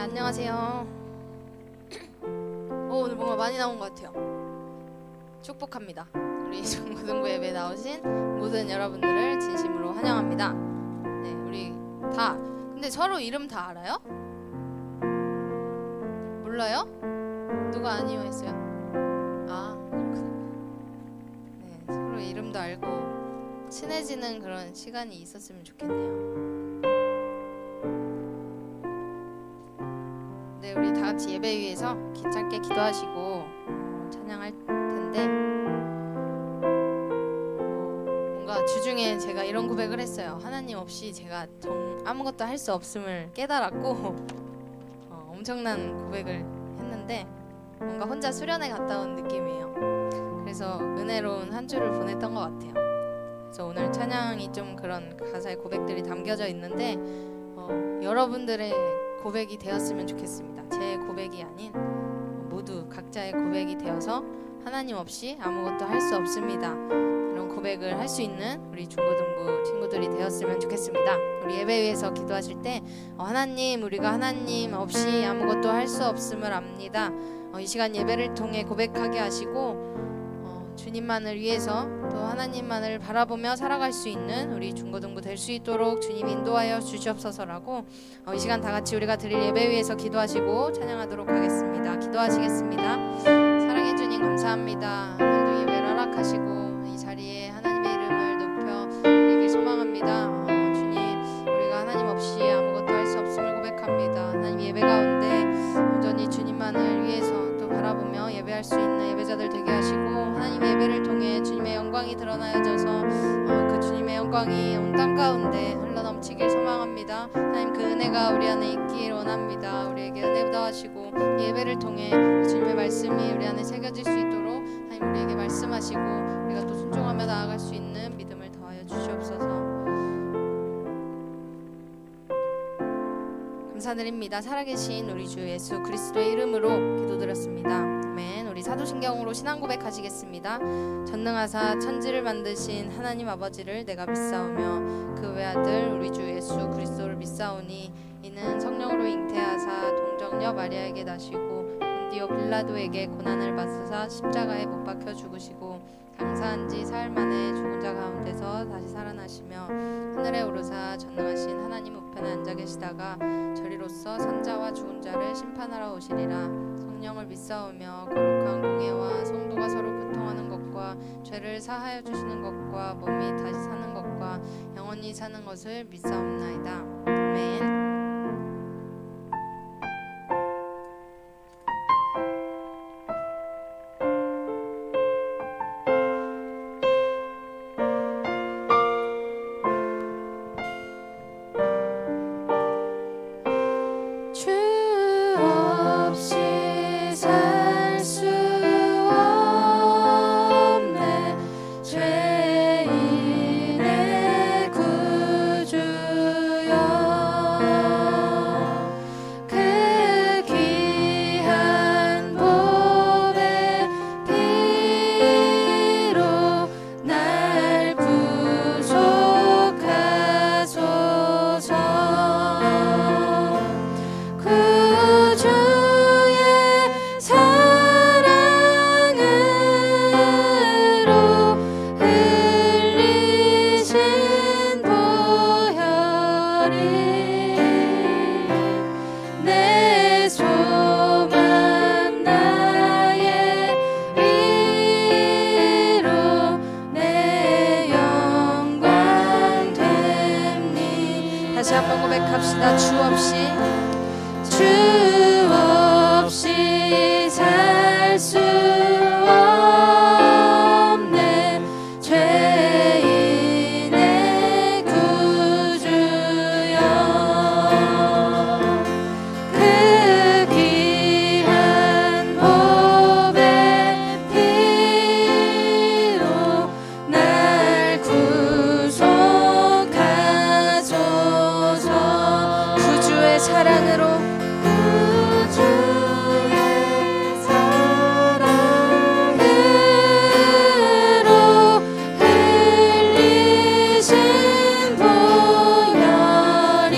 안녕하세요. 오늘 뭔가 많이 나온 것 같아요. 축복합니다. 우리 중고등부 예배 나오신 모든 여러분들을 진심으로 환영합니다. 네, 우리 다 근데 서로 이름 다 알아요? 몰라요? 누가 아니요 했어요? 아, 그렇구나. 네, 서로 이름도 알고 친해지는 그런 시간이 있었으면 좋겠네요. 네, 우리 다 같이 예배 위에서 짧게 기도하시고 찬양할 텐데 뭔가 주중에 제가 이런 고백을 했어요. 하나님 없이 제가 아무것도 할 수 없음을 깨달았고 엄청난 고백을 했는데 뭔가 혼자 수련회 갔다 온 느낌이에요. 그래서 은혜로운 한 주를 보냈던 것 같아요. 그래서 오늘 찬양이 좀 그런 가사의 고백들이 담겨져 있는데 여러분들의 고백이 되었으면 좋겠습니다. 제 고백이 아닌 모두 각자의 고백이 되어서 하나님 없이 아무것도 할 수 없습니다. 이런 고백을 할 수 있는 우리 중고등부 친구들이 되었으면 좋겠습니다. 우리 예배 위에서 기도하실 때 하나님, 우리가 하나님 없이 아무것도 할 수 없음을 압니다. 이 시간 예배를 통해 고백하게 하시고 주님만을 위해서 또 하나님만을 바라보며 살아갈 수 있는 우리 중고등부 될 수 있도록 주님 인도하여 주시옵소서라고 이 시간 다 같이 우리가 드릴 예배 위에서 기도하시고 찬양하도록 하겠습니다. 기도하시겠습니다. 사랑해 주님 감사합니다. 오늘도 예배를 허락하시고 이 자리에 하나님의 이름을 높여 드리길 소망합니다. 주님, 우리가 하나님 없이 아무것도 할 수 없음을 고백합니다. 하나님 예배 가운데 온전히 주님만을 위해서 또 바라보며 예배할 수 있는 예배자들 되게 하시고 하나님 예배를 통해 주님의 영광이 드러나여져서 그 주님의 영광이 온 땅 가운데 흘러넘치길 소망합니다. 하나님 그 은혜가 우리 안에 있길 원합니다. 우리에게 은혜 부어하시고 예배를 통해 주님의 말씀이 우리 안에 새겨질 수 있도록 하나님 우리에게 말씀하시고 우리가 또 순종하며 나아갈 수 있는 믿음을 더하여 주시옵소서. 감사드립니다. 살아계신 우리 주 예수 그리스도의 이름으로 기도드렸습니다. 아멘. 우리 사도신경으로 신앙 고백하시겠습니다. 전능하사 천지를 만드신 하나님 아버지를 내가 믿사오며 그 외아들 우리 주 예수 그리스도를 믿사오니 이는 성령으로 잉태하사 동정녀 마리아에게 나시고 본디오 빌라도에게 고난을 받으사 십자가에 못 박혀 죽으시고 장사한 지 사흘 만에 죽은 자 가운데서 다시 살아나시며 하늘에 오르사 전능하신 하나님 우편에 앉아 계시다가 저리로서 산자와 죽은 자를 심판하러 오시리라. 성령을 믿사오며 거룩한 공예와 성도가 서로 교통하는 것과 죄를 사하여 주시는 것과 몸이 다시 사는 것과 영원히 사는 것을 믿사옵나이다. 아멘. 다시 한번 고백합시다. 주 없이 살 수 없네. 죄인의 구주여 그 귀한 보배 피로 날 구속하소서. 구주의 사랑으로 흘리신 보혈이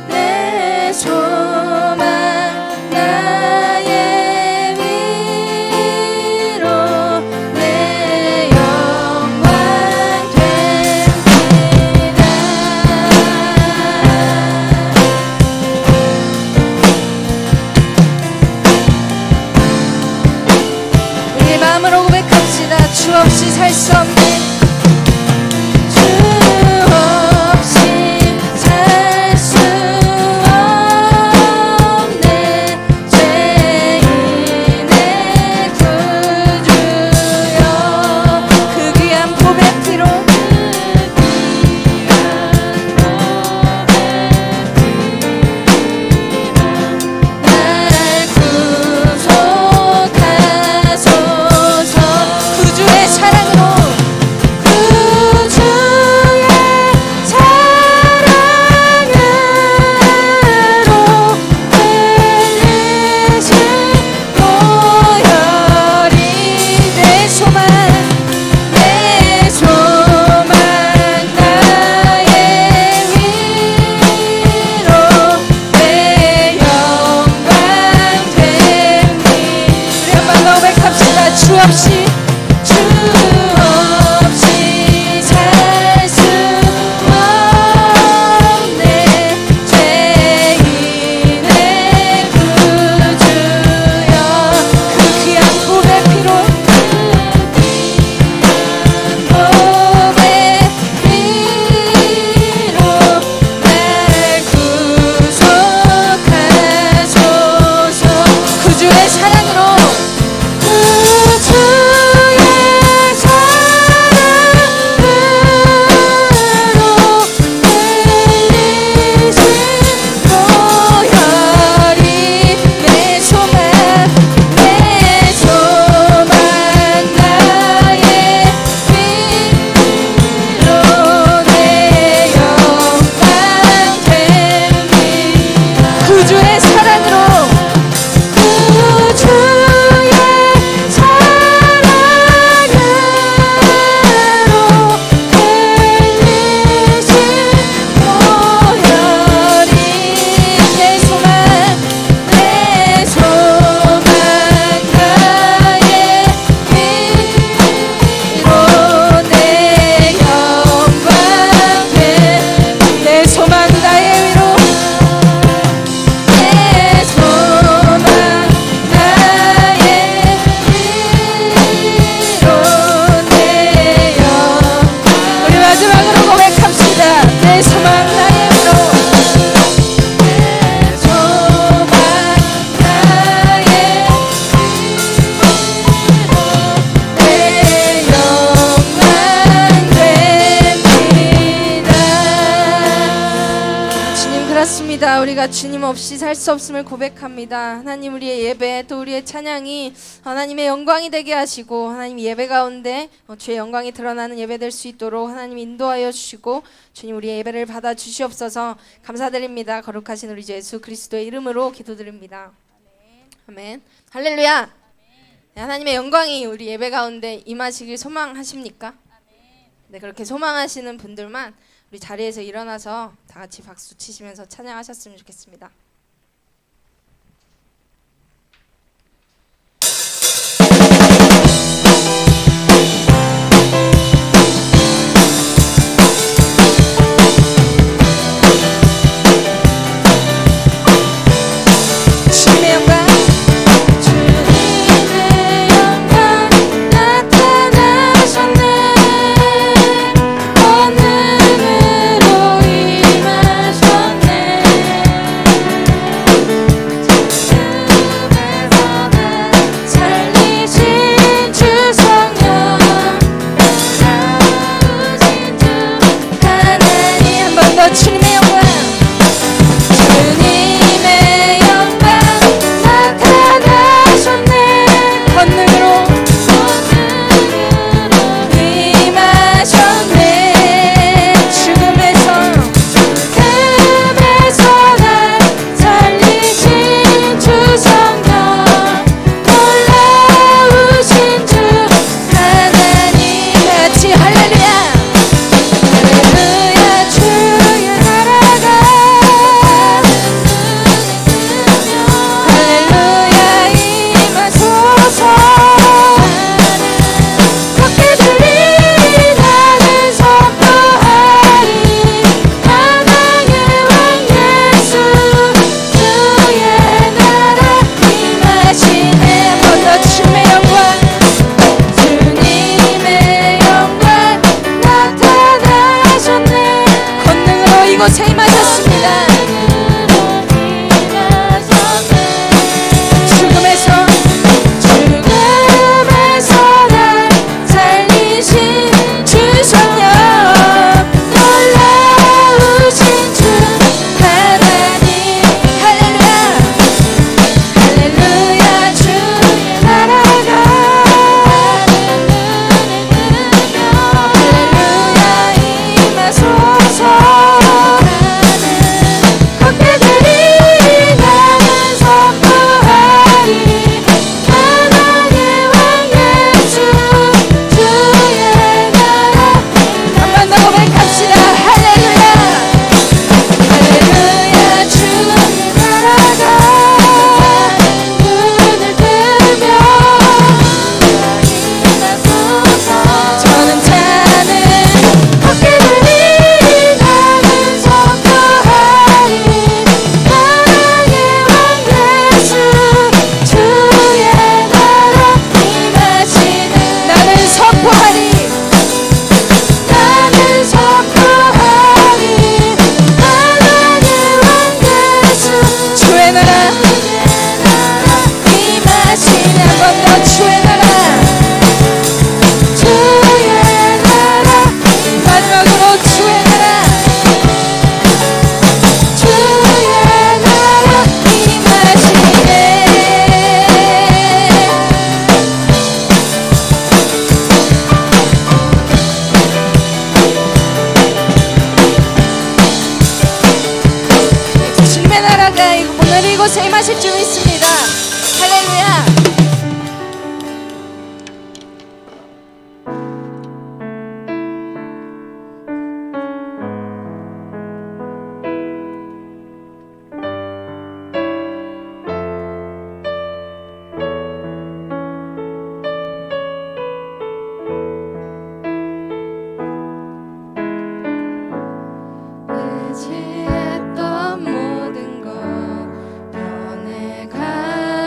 내 고백합니다. 우리가 주님 없이 살 수 없음을 고백합니다. 하나님, 우리의 예배 또 우리의 찬양이 하나님의 영광이 되게 하시고, 하나님 예배 가운데 주의 영광이 드러나는 예배 될 수 있도록 하나님 인도하여 주시고, 주님 우리의 예배를 받아 주시옵소서. 감사드립니다. 거룩하신 우리 주 예수 그리스도의 이름으로 기도드립니다. 아멘. 할렐루야. 네, 하나님의 영광이 우리 예배 가운데 임하시길 소망하십니까? 네, 그렇게 소망하시는 분들만 우리 자리에서 일어나서 다 같이 박수 치시면서 찬양하셨으면 좋겠습니다. 이곳에 임하실 줄 믿습니다. 할렐루야. 의지했던 모든 것 변해가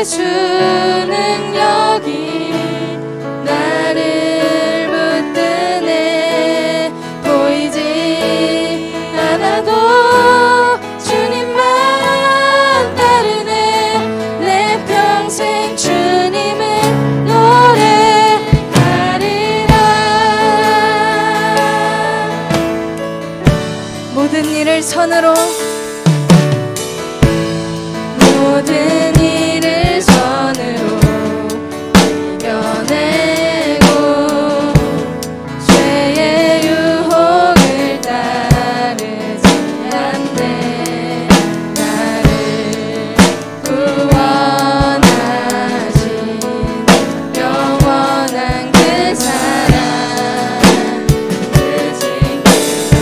주 능력이 나를 붙드네. 보이지 않아도 주님만 따르네. 내 평생 주님을 노래하리라. 모든 일을 선으로 모든 일을 선으로 이겨내고 죄의 유혹을 따르지 않네. 나를 구원하신 영원한 그 사랑 그 징표를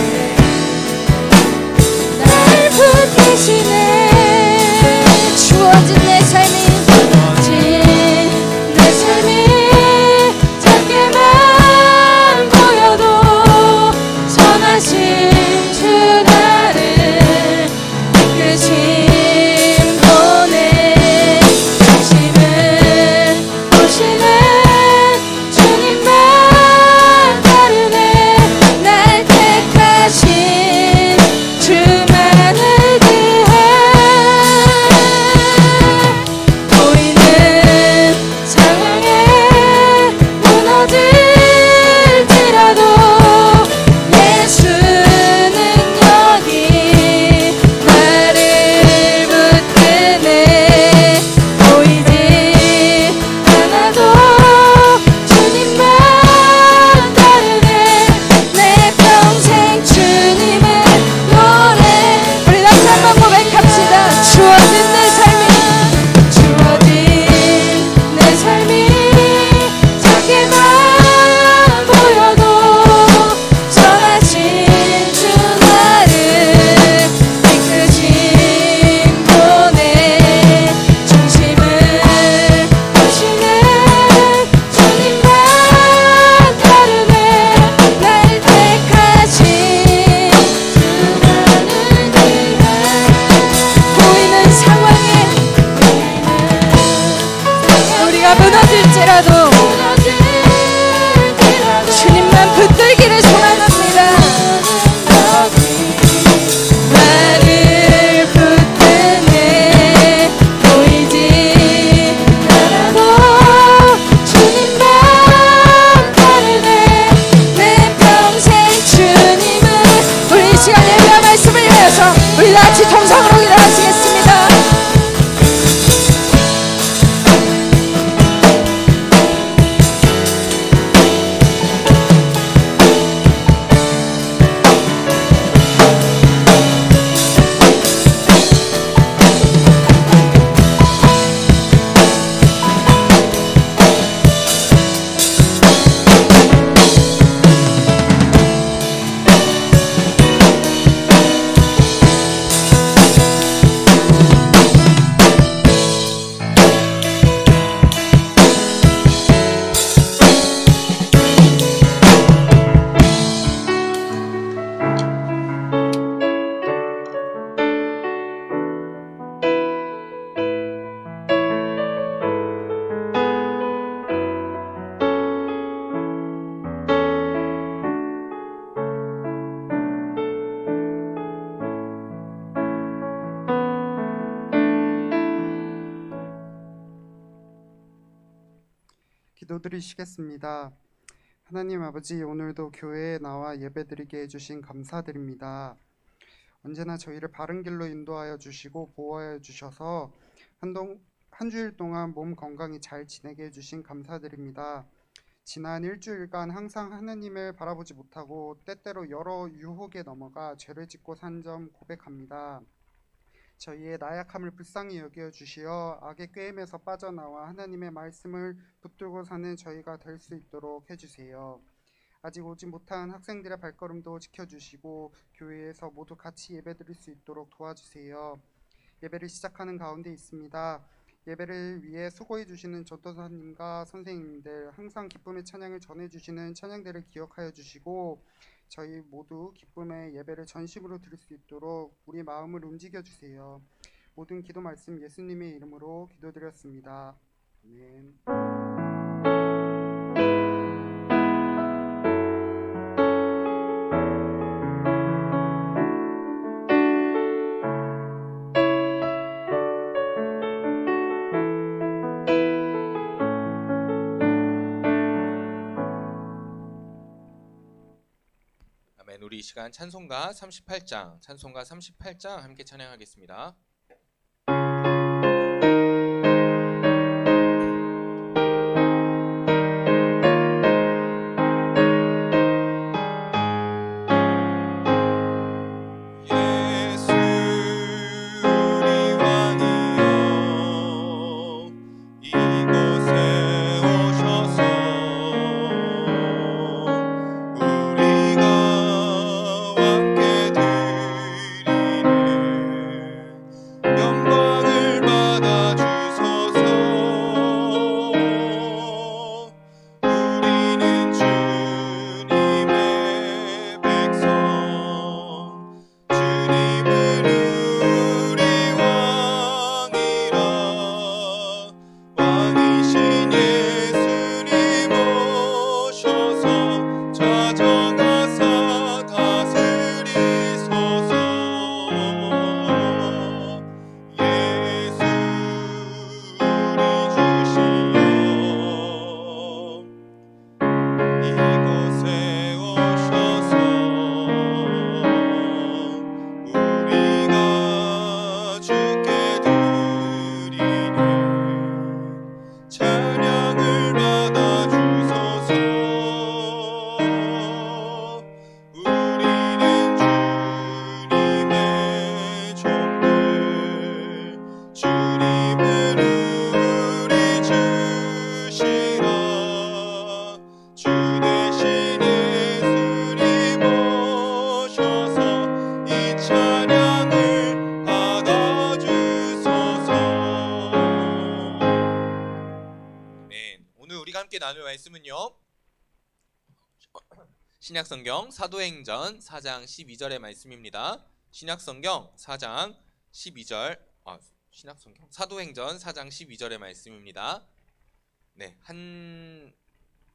날 붙드시네. 주어진 내 삶이 작게만 보여도 선하신 주 나를 이끄신 분의 중심을 보시는 주님만 따르네. 날 택하신 주만을 위해 보이는 상황에 무너질지라도 예수 능력이 나를 붙드네. 보이지 않아도 주님만 따르네. 내 평생 주님의 노래. 우리 다시 한번 고백합시다. 주어진 내 삶이 작게만 보여도 선하신 주 나를 이끄신 분의 중심을 보시는 주님만 따르네. 날 택하신 주만을 위해 보이는 상황에 우리가 무너질지라도 주님만 붙들기를 소망합니다. 나를 붙드네. 보이지 않아도 주님만 따르네. 내 평생 주님을. 우리 이 시간 예배와 말씀을 위해서 우리 다 같이 통성으로 기도하시겠습니다. 기도드리시겠습니다. 하나님 아버지, 오늘도 교회에 나와 예배드리게 해주신 감사드립니다. 언제나 저희를 바른 길로 인도하여 주시고 보호하여 주셔서 한 주일 동안 몸 건강히 잘 지내게 해주신 감사드립니다. 지난 일주일간 항상 하나님을 바라보지 못하고 때때로 여러 유혹에 넘어가 죄를 짓고 산 점 고백합니다. 저희의 나약함을 불쌍히 여겨 주시어 악의 꾀임에서 빠져나와 하나님의 말씀을 붙들고 사는 저희가 될 수 있도록 해주세요. 아직 오지 못한 학생들의 발걸음도 지켜주시고 교회에서 모두 같이 예배드릴 수 있도록 도와주세요. 예배를 시작하는 가운데 있습니다. 예배를 위해 수고해 주시는 전도사님과 선생님들, 항상 기쁨의 찬양을 전해주시는 찬양대를 기억하여 주시고 저희 모두 기쁨의 예배를 전심으로 드릴 수 있도록 우리 마음을 움직여 주세요. 모든 기도 말씀 예수님의 이름으로 기도드렸습니다. 아멘. 우리 이 시간 찬송가 38장 함께 찬양하겠습니다. 나눌 말씀은요, 신약성경 사도행전 4장 12절의 말씀입니다. 신약성경 4장 12절, 사도행전 4장 12절의 말씀입니다. 네, 한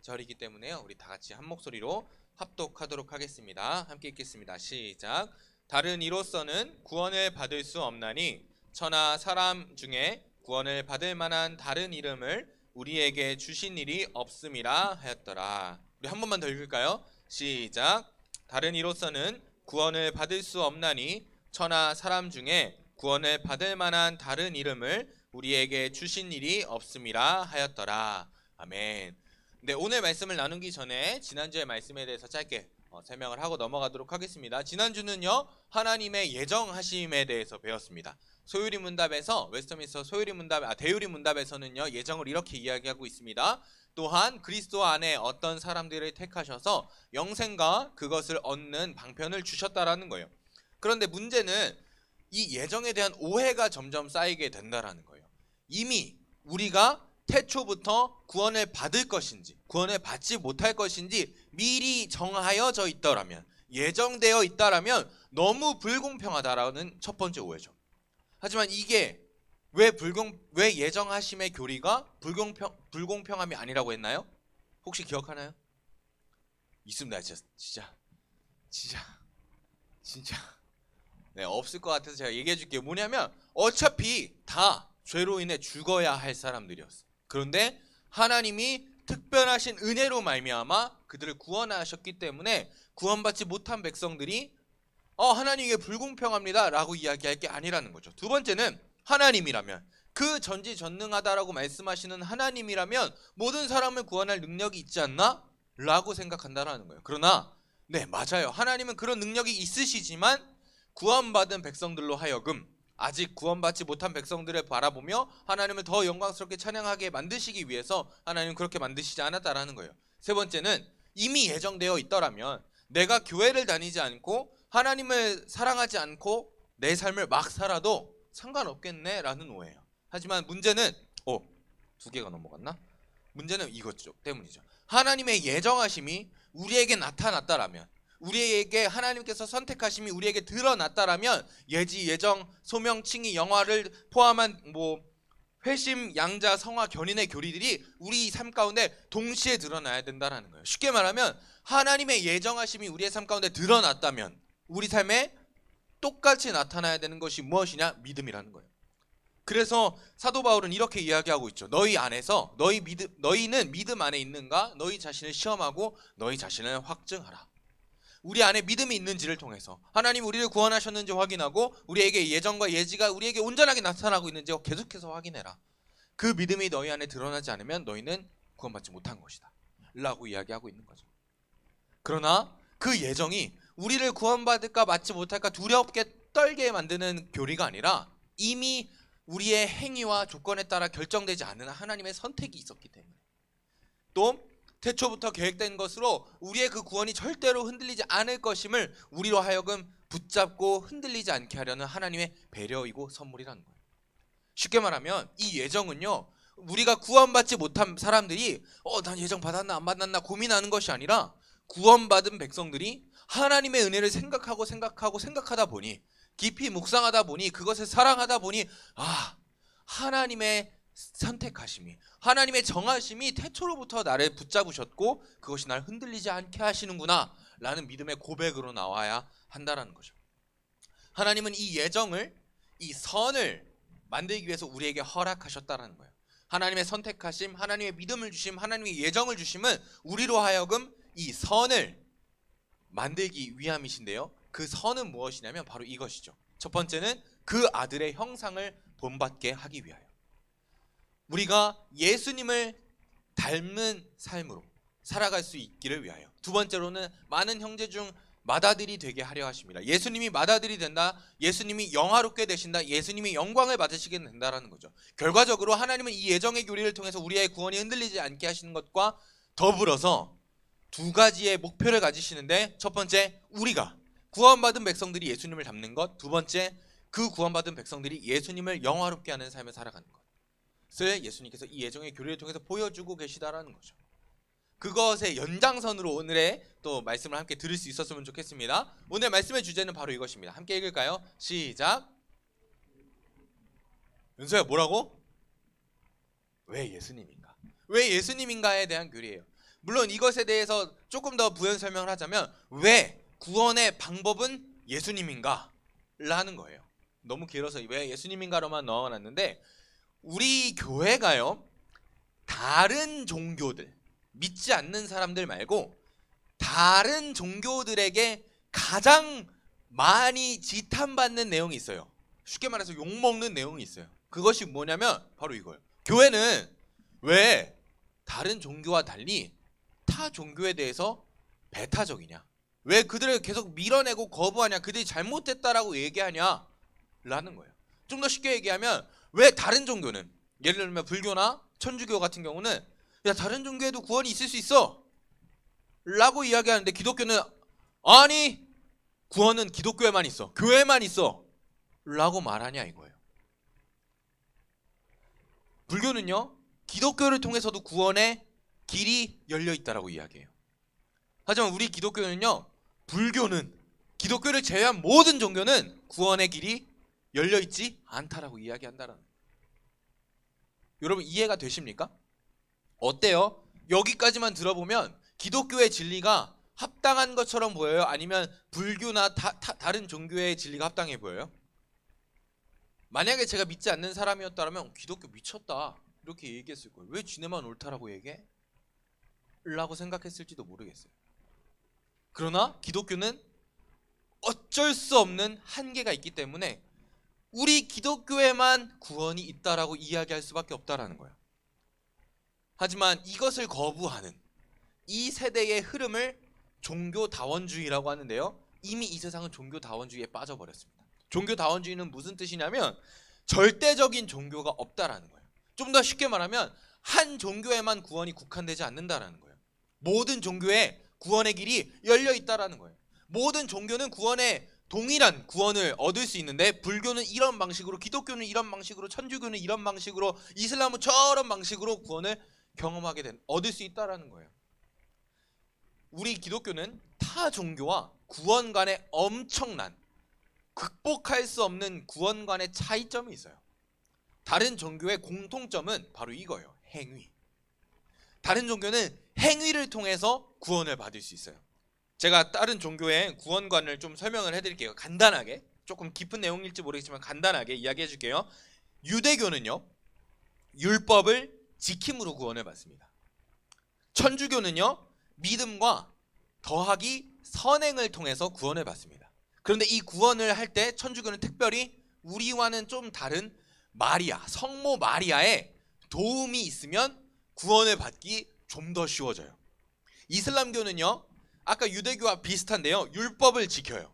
절이기 때문에요, 우리 다 같이 한 목소리로 합독하도록 하겠습니다. 함께 읽겠습니다. 시작. 다른 이로서는 구원을 받을 수 없나니 천하 사람 중에 구원을 받을 만한 다른 이름을 우리에게 주신 일이 없음이라 하였더라. 우리 한 번만 더 읽을까요? 시작. 다른 이로서는 구원을 받을 수 없나니 천하 사람 중에 구원을 받을 만한 다른 이름을 우리에게 주신 일이 없음이라 하였더라. 아멘. 네, 오늘 말씀을 나누기 전에 지난주의 말씀에 대해서 짧게 설명을 하고 넘어가도록 하겠습니다. 지난주는요, 하나님의 예정하심에 대해서 배웠습니다. 소유리 문답에서 웨스터민스터 대유리 문답에서는요, 예정을 이렇게 이야기하고 있습니다. 또한 그리스도 안에 어떤 사람들을 택하셔서 영생과 그것을 얻는 방편을 주셨다라는 거예요. 그런데 문제는 이 예정에 대한 오해가 점점 쌓이게 된다라는 거예요. 이미 우리가 태초부터 구원을 받을 것인지 구원을 받지 못할 것인지 미리 정하여져 있더라면, 예정되어 있다라면 너무 불공평하다라는 첫 번째 오해죠. 하지만 이게 왜 예정하심의 교리가 불공평함이 아니라고 했나요? 혹시 기억하나요? 있습니다. 진짜 네, 없을 것 같아서 제가 얘기해 줄게요. 뭐냐면 어차피 다 죄로 인해 죽어야 할 사람들이었어요. 그런데 하나님이 특별하신 은혜로 말미암아 그들을 구원하셨기 때문에 구원받지 못한 백성들이 하나님 이게 불공평합니다 라고 이야기할 게 아니라는 거죠. 두 번째는 하나님이라면, 그 전지전능하다라고 말씀하시는 하나님이라면 모든 사람을 구원할 능력이 있지 않나? 라고 생각한다라는 거예요. 그러나 네, 맞아요. 하나님은 그런 능력이 있으시지만 구원받은 백성들로 하여금 아직 구원받지 못한 백성들을 바라보며 하나님을 더 영광스럽게 찬양하게 만드시기 위해서 하나님은 그렇게 만드시지 않았다라는 거예요. 세 번째는 이미 예정되어 있더라면 내가 교회를 다니지 않고 하나님을 사랑하지 않고 내 삶을 막 살아도 상관없겠네 라는 오해예요. 하지만 문제는 2개가 넘어갔나? 문제는 이것 때문이죠. 하나님의 예정하심이 우리에게 나타났다라면, 우리에게 하나님께서 선택하심이 우리에게 드러났다라면 예지, 예정, 소명, 칭의, 영화를 포함한 회심, 양자, 성화, 견인의 교리들이 우리 삶 가운데 동시에 드러나야 된다는 거예요. 쉽게 말하면 하나님의 예정하심이 우리의 삶 가운데 드러났다면 우리 삶에 똑같이 나타나야 되는 것이 무엇이냐? 믿음이라는 거예요. 그래서 사도 바울은 이렇게 이야기하고 있죠. 너희는 믿음 안에 있는가? 너희 자신을 시험하고 너희 자신을 확증하라. 우리 안에 믿음이 있는지를 통해서 하나님 우리를 구원하셨는지 확인하고 우리에게 예정과 예지가 우리에게 온전하게 나타나고 있는지 계속해서 확인해라. 그 믿음이 너희 안에 드러나지 않으면 너희는 구원받지 못한 것이다 라고 이야기하고 있는 거죠. 그러나 그 예정이 우리를 구원받을까 받지 못할까 두렵게 떨게 만드는 교리가 아니라 이미 우리의 행위와 조건에 따라 결정되지 않은 하나님의 선택이 있었기 때문에, 또 태초부터 계획된 것으로 우리의 그 구원이 절대로 흔들리지 않을 것임을 우리로 하여금 붙잡고 흔들리지 않게 하려는 하나님의 배려이고 선물이라는 거예요. 쉽게 말하면 이 예정은요, 우리가 구원받지 못한 사람들이 난 예정 받았나 안 받았나 고민하는 것이 아니라 구원받은 백성들이 하나님의 은혜를 생각하다 보니, 깊이 묵상하다 보니, 그것을 사랑하다 보니 하나님의 선택하심이, 하나님의 정하심이 태초로부터 나를 붙잡으셨고 그것이 날 흔들리지 않게 하시는구나 라는 믿음의 고백으로 나와야 한다는 거죠. 하나님은 이 예정을, 이 선을 만들기 위해서 우리에게 허락하셨다는 거예요. 하나님의 선택하심, 하나님의 믿음을 주심, 하나님의 예정을 주심은 우리로 하여금 이 선을 만들기 위함이신데요, 그 선은 무엇이냐면 바로 이것이죠. 첫 번째는 그 아들의 형상을 본받게 하기 위하여, 우리가 예수님을 닮은 삶으로 살아갈 수 있기를 위하여. 두 번째로는 많은 형제 중 맏아들이 되게 하려 하십니다. 예수님이 맏아들이 된다, 예수님이 영화롭게 되신다, 예수님이 영광을 받으시게 된다라는 거죠. 결과적으로 하나님은 이 예정의 교리를 통해서 우리의 구원이 흔들리지 않게 하시는 것과 더불어서 두 가지의 목표를 가지시는데, 첫 번째, 우리가 구원받은 백성들이 예수님을 닮는 것, 두 번째, 그 구원받은 백성들이 예수님을 영화롭게 하는 삶을 살아가는 것을 예수님께서 이 예정의 교리를 통해서 보여주고 계시다라는 거죠. 그것의 연장선으로 오늘의 또 말씀을 함께 들을 수 있었으면 좋겠습니다. 오늘 말씀의 주제는 바로 이것입니다. 함께 읽을까요? 시작. 윤서야, 뭐라고? 왜 예수님인가? 왜 예수님인가에 대한 교리예요. 물론 이것에 대해서 조금 더 부연 설명을 하자면, 왜 구원의 방법은 예수님인가? 라는 거예요. 너무 길어서 왜 예수님인가로만 넣어놨는데, 우리 교회가요, 다른 종교들, 믿지 않는 사람들 말고 다른 종교들에게 가장 많이 지탄받는 내용이 있어요. 쉽게 말해서 욕먹는 내용이 있어요. 그것이 뭐냐면 바로 이거예요. 교회는 왜 다른 종교와 달리 타 종교에 대해서 배타적이냐? 왜 그들을 계속 밀어내고 거부하냐? 그들이 잘못됐다라고 얘기하냐? 라는 거예요. 좀 더 쉽게 얘기하면, 왜 다른 종교는, 예를 들면 불교나 천주교 같은 경우는 야, 다른 종교에도 구원이 있을 수 있어 라고 이야기하는데, 기독교는 아니, 구원은 기독교에만 있어, 교회만 있어 라고 말하냐 이거예요. 불교는요, 기독교를 통해서도 구원의 길이 열려 있다라고 이야기해요. 하지만 우리 기독교는요, 기독교를 제외한 모든 종교는 구원의 길이 열려 있지 않다라고 이야기한다는 거예요. 여러분, 이해가 되십니까? 어때요? 여기까지만 들어보면 기독교의 진리가 합당한 것처럼 보여요? 아니면 불교나 다른 종교의 진리가 합당해 보여요? 만약에 제가 믿지 않는 사람이었다면 기독교 미쳤다 이렇게 얘기했을 거예요. 왜 지네만 옳다라고 얘기해? 라고 생각했을지도 모르겠어요. 그러나 기독교는 어쩔 수 없는 한계가 있기 때문에 우리 기독교에만 구원이 있다라고 이야기할 수밖에 없다라는 거예요. 하지만 이것을 거부하는 이 세대의 흐름을 종교다원주의라고 하는데요, 이미 이 세상은 종교다원주의에 빠져버렸습니다. 종교다원주의는 무슨 뜻이냐면 절대적인 종교가 없다라는 거예요. 좀 더 쉽게 말하면 한 종교에만 구원이 국한되지 않는다라는 거예요. 모든 종교에 구원의 길이 열려 있다라는 거예요. 모든 종교는 동일한 구원을 얻을 수 있는데, 불교는 이런 방식으로, 기독교는 이런 방식으로, 천주교는 이런 방식으로, 이슬람은 저런 방식으로 구원을 얻을 수 있다라는 거예요. 우리 기독교는 타 종교와 구원 간에 엄청난 극복할 수 없는 구원 간의 차이점이 있어요. 다른 종교의 공통점은 바로 이거예요. 행위. 다른 종교는 행위를 통해서 구원을 받을 수 있어요. 제가 다른 종교의 구원관을 좀 설명을 해드릴게요. 간단하게. 조금 깊은 내용일지 모르겠지만 간단하게 이야기해 줄게요. 유대교는요, 율법을 지킴으로 구원을 받습니다. 천주교는요, 믿음과 더하기 선행을 통해서 구원을 받습니다. 그런데 이 구원을 할 때 천주교는 특별히 우리와는 좀 다른 마리아, 성모 마리아의 도움이 있으면 구원을 받기 좀 더 쉬워져요. 이슬람교는요, 아까 유대교와 비슷한데요, 율법을 지켜요.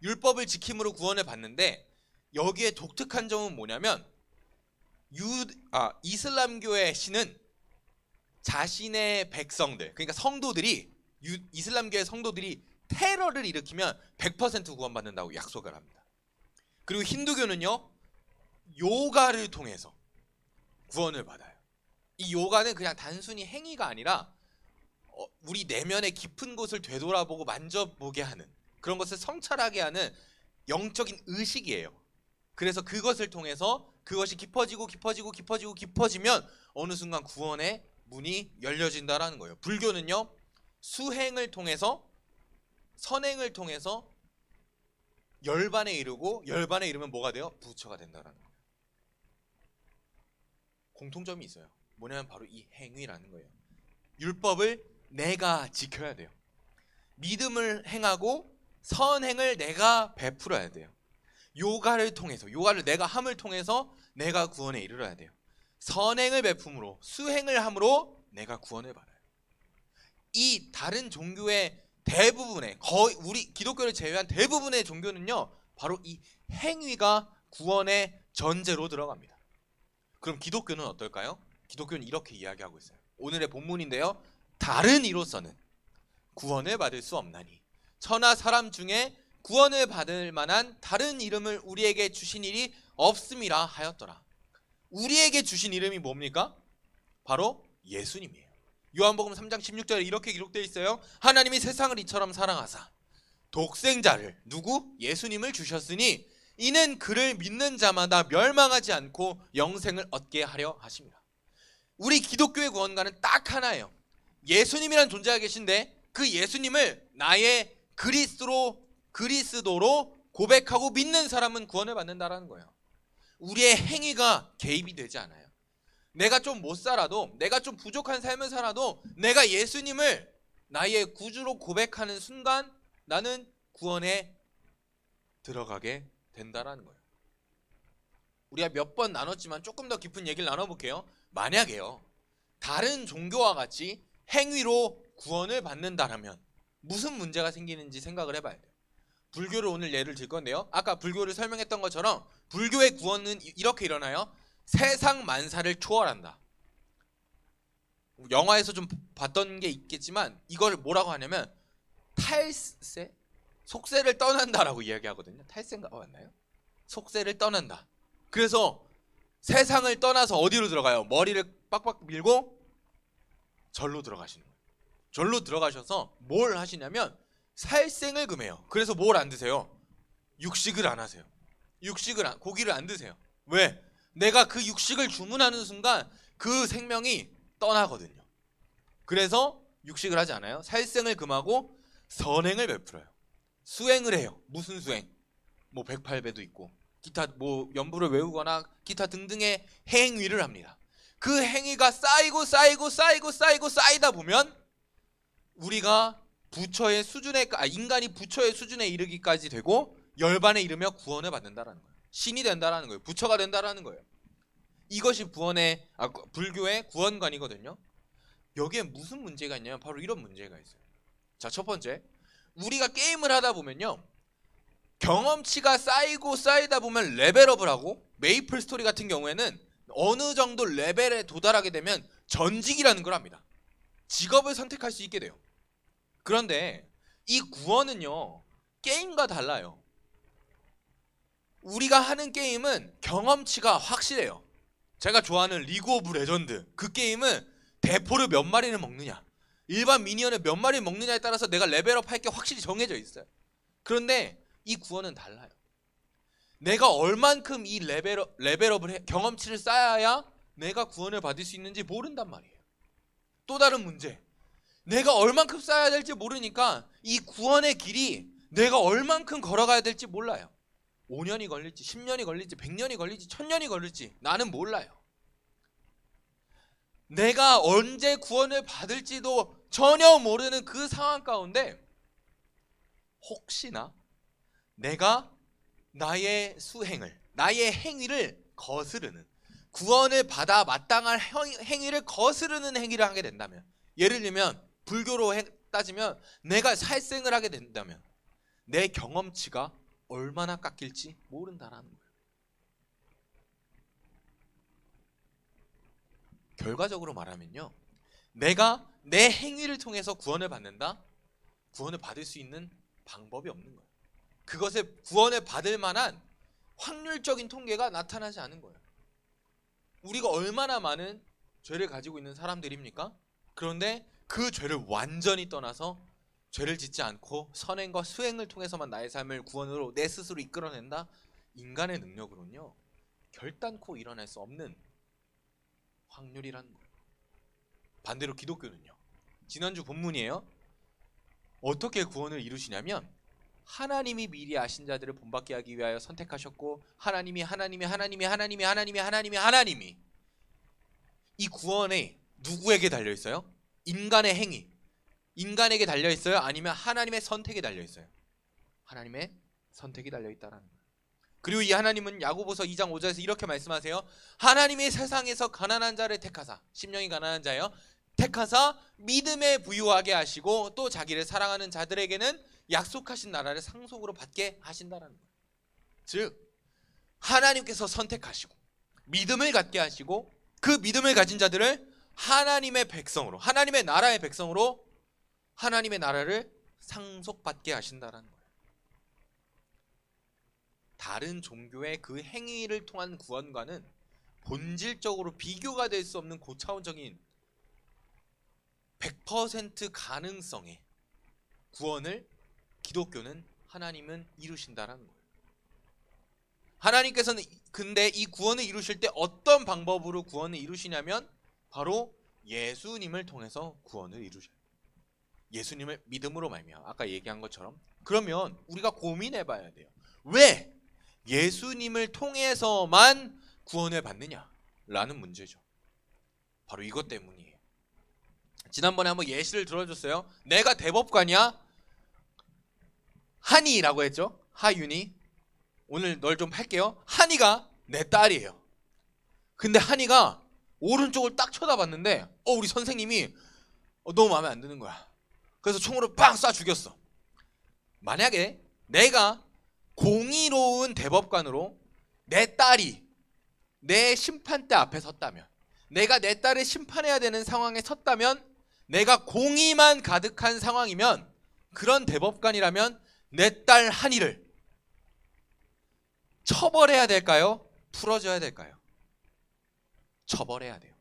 율법을 지킴으로 구원을 받는데 여기에 독특한 점은 뭐냐면 이슬람교의 신은 자신의 백성들, 그러니까 성도들이, 이슬람교의 성도들이 테러를 일으키면 100% 구원받는다고 약속을 합니다. 그리고 힌두교는요, 요가를 통해서 구원을 받아요. 이 요가는 그냥 단순히 행위가 아니라 우리 내면의 깊은 곳을 되돌아보고 만져보게 하는, 그런 것을 성찰하게 하는 영적인 의식이에요. 그래서 그것을 통해서 그것이 깊어지면 어느 순간 구원의 문이 열려진다라는 거예요. 불교는요, 수행을 통해서, 선행을 통해서 열반에 이르고, 열반에 이르면 뭐가 돼요? 부처가 된다라는 거예요. 공통점이 있어요. 뭐냐면 바로 이 행위라는 거예요. 율법을 내가 지켜야 돼요. 믿음을 행하고 선행을 내가 베풀어야 돼요. 요가를 통해서, 요가를 내가 함을 통해서 내가 구원에 이르러야 돼요. 선행을 베품으로, 수행을 함으로 내가 구원을 받아요. 이 다른 종교의 대부분의, 거의 우리 기독교를 제외한 대부분의 종교는요, 바로 이 행위가 구원의 전제로 들어갑니다. 그럼 기독교는 어떨까요? 기독교는 이렇게 이야기하고 있어요. 오늘의 본문인데요, 다른 이로서는 구원을 받을 수 없나니 천하 사람 중에 구원을 받을 만한 다른 이름을 우리에게 주신 일이 없음이라 하였더라. 우리에게 주신 이름이 뭡니까? 바로 예수님이에요. 요한복음 3장 16절에 이렇게 기록되어 있어요. 하나님이 세상을 이처럼 사랑하사 독생자를, 누구? 예수님을 주셨으니 이는 그를 믿는 자마다 멸망하지 않고 영생을 얻게 하려 하십니다. 우리 기독교의 구원가는 딱 하나예요. 예수님이란 존재가 계신데 그 예수님을 나의 그리스도로 고백하고 믿는 사람은 구원을 받는다라는 거예요. 우리의 행위가 개입이 되지 않아요. 내가 좀 못 살아도, 내가 좀 부족한 삶을 살아도 내가 예수님을 나의 구주로 고백하는 순간 나는 구원에 들어가게 된다라는 거예요. 우리가 몇 번 나눴지만 조금 더 깊은 얘기를 나눠볼게요. 만약에요, 다른 종교와 같이 행위로 구원을 받는다라면 무슨 문제가 생기는지 생각을 해봐야 돼요. 불교를 오늘 예를 들 건데요, 아까 불교를 설명했던 것처럼 불교의 구원은 이렇게 일어나요. 세상 만사를 초월한다. 영화에서 좀 봤던 게 있겠지만 이걸 뭐라고 하냐면 탈세? 속세를 떠난다라고 이야기하거든요. 탈세인가 맞나요? 속세를 떠난다. 그래서 세상을 떠나서 어디로 들어가요? 머리를 빡빡 밀고 절로 들어가시는 거예요. 절로 들어가셔서 뭘 하시냐면 살생을 금해요. 그래서 뭘 안 드세요? 육식을 안 하세요. 고기를 안 드세요. 왜? 내가 그 육식을 주문하는 순간 그 생명이 떠나거든요. 그래서 육식을 하지 않아요. 살생을 금하고 선행을 베풀어요. 수행을 해요. 무슨 수행? 뭐 108배도 있고 기타 뭐 연부를 외우거나 기타 등등의 행위를 합니다. 그 행위가 쌓이다 보면 우리가 부처의 수준에, 인간이 부처의 수준에 이르기까지 되고 열반에 이르며 구원을 받는다라는 거예요. 신이 된다라는 거예요. 부처가 된다라는 거예요. 이것이 불교의 구원관이거든요. 여기에 무슨 문제가 있냐면 바로 이런 문제가 있어요. 자, 첫 번째, 우리가 게임을 하다 보면요, 경험치가 쌓이다 보면 레벨업을 하고, 메이플 스토리 같은 경우에는 어느 정도 레벨에 도달하게 되면 전직이라는 걸 합니다. 직업을 선택할 수 있게 돼요. 그런데 이 구원은요, 게임과 달라요. 우리가 하는 게임은 경험치가 확실해요. 제가 좋아하는 리그 오브 레전드, 그 게임은 대포를 몇 마리를 먹느냐, 일반 미니언을 몇 마리 먹느냐에 따라서 내가 레벨업 할 게 확실히 정해져 있어요. 그런데 이 구원은 달라요. 내가 얼만큼 이 레벨업을 경험치를 쌓아야 내가 구원을 받을 수 있는지 모른단 말이에요. 또 다른 문제, 내가 얼만큼 쌓아야 될지 모르니까 이 구원의 길이 내가 얼만큼 걸어가야 될지 몰라요. 5년이 걸릴지 10년이 걸릴지 100년이 걸릴지 1000년이 걸릴지 나는 몰라요. 내가 언제 구원을 받을지도 전혀 모르는 그 상황 가운데 혹시나 내가 나의 수행을, 나의 행위를 거스르는, 구원을 받아 마땅할 행위를 거스르는 행위를 하게 된다면, 예를 들면 불교로 따지면 내가 살생을 하게 된다면 내 경험치가 얼마나 깎일지 모른다라는 거예요. 결과적으로 말하면요, 내가 내 행위를 통해서 구원을 받는다? 구원을 받을 수 있는 방법이 없는 거예요. 그것에 구원을 받을 만한 확률적인 통계가 나타나지 않은 거예요. 우리가 얼마나 많은 죄를 가지고 있는 사람들입니까? 그런데 그 죄를 완전히 떠나서 죄를 짓지 않고 선행과 수행을 통해서만 나의 삶을 구원으로 내 스스로 이끌어낸다? 인간의 능력으로는요, 결단코 일어날 수 없는 확률이라는 거예요. 반대로 기독교는요, 지난주 본문이에요. 어떻게 구원을 이루시냐면 하나님이 미리 아신 자들을 본받게 하기 위하여 선택하셨고 하나님이 이 구원에 누구에게 달려있어요? 인간의 행위, 인간에게 달려있어요? 아니면 하나님의 선택에 달려있어요? 하나님의 선택이 달려있다는 거예요. 그리고 이 하나님은 야고보서 2장 5절에서 이렇게 말씀하세요. 하나님이 세상에서 가난한 자를 택하사, 심령이 가난한 자예요, 택하사 믿음에 부유하게 하시고 또 자기를 사랑하는 자들에게는 약속하신 나라를 상속으로 받게 하신다는 거예요. 즉 하나님께서 선택하시고 믿음을 갖게 하시고 그 믿음을 가진 자들을 하나님의 백성으로, 하나님의 나라의 백성으로 하나님의 나라를 상속받게 하신다는 거예요. 다른 종교의 그 행위를 통한 구원과는 본질적으로 비교가 될 수 없는 고차원적인 100% 가능성의 구원을 기독교는, 하나님은 이루신다라는 거예요. 하나님께서는 근데 이 구원을 이루실 때 어떤 방법으로 구원을 이루시냐면 바로 예수님을 통해서 구원을 이루셔요. 예수님을 믿음으로 말미암아, 아까 얘기한 것처럼. 그러면 우리가 고민해 봐야 돼요. 왜 예수님을 통해서만 구원을 받느냐라는 문제죠. 바로 이것 때문이에요. 지난번에 한번 예시를 들어줬어요. 내가 대법관이야, 한이라고 했죠. 하윤이. 오늘 널 좀 팔게요. 한이가 내 딸이에요. 근데 한이가 오른쪽을 딱 쳐다봤는데 우리 선생님이 너무 마음에 안 드는 거야. 그래서 총으로 빵 쏴 죽였어. 만약에 내가 공의로운 대법관으로 내 딸이 내 심판대 앞에 섰다면, 내가 내 딸을 심판해야 되는 상황에 섰다면, 내가 공의만 가득한 상황이면, 그런 대법관이라면 내 딸 한이를 처벌해야 될까요? 풀어줘야 될까요? 처벌해야 돼요.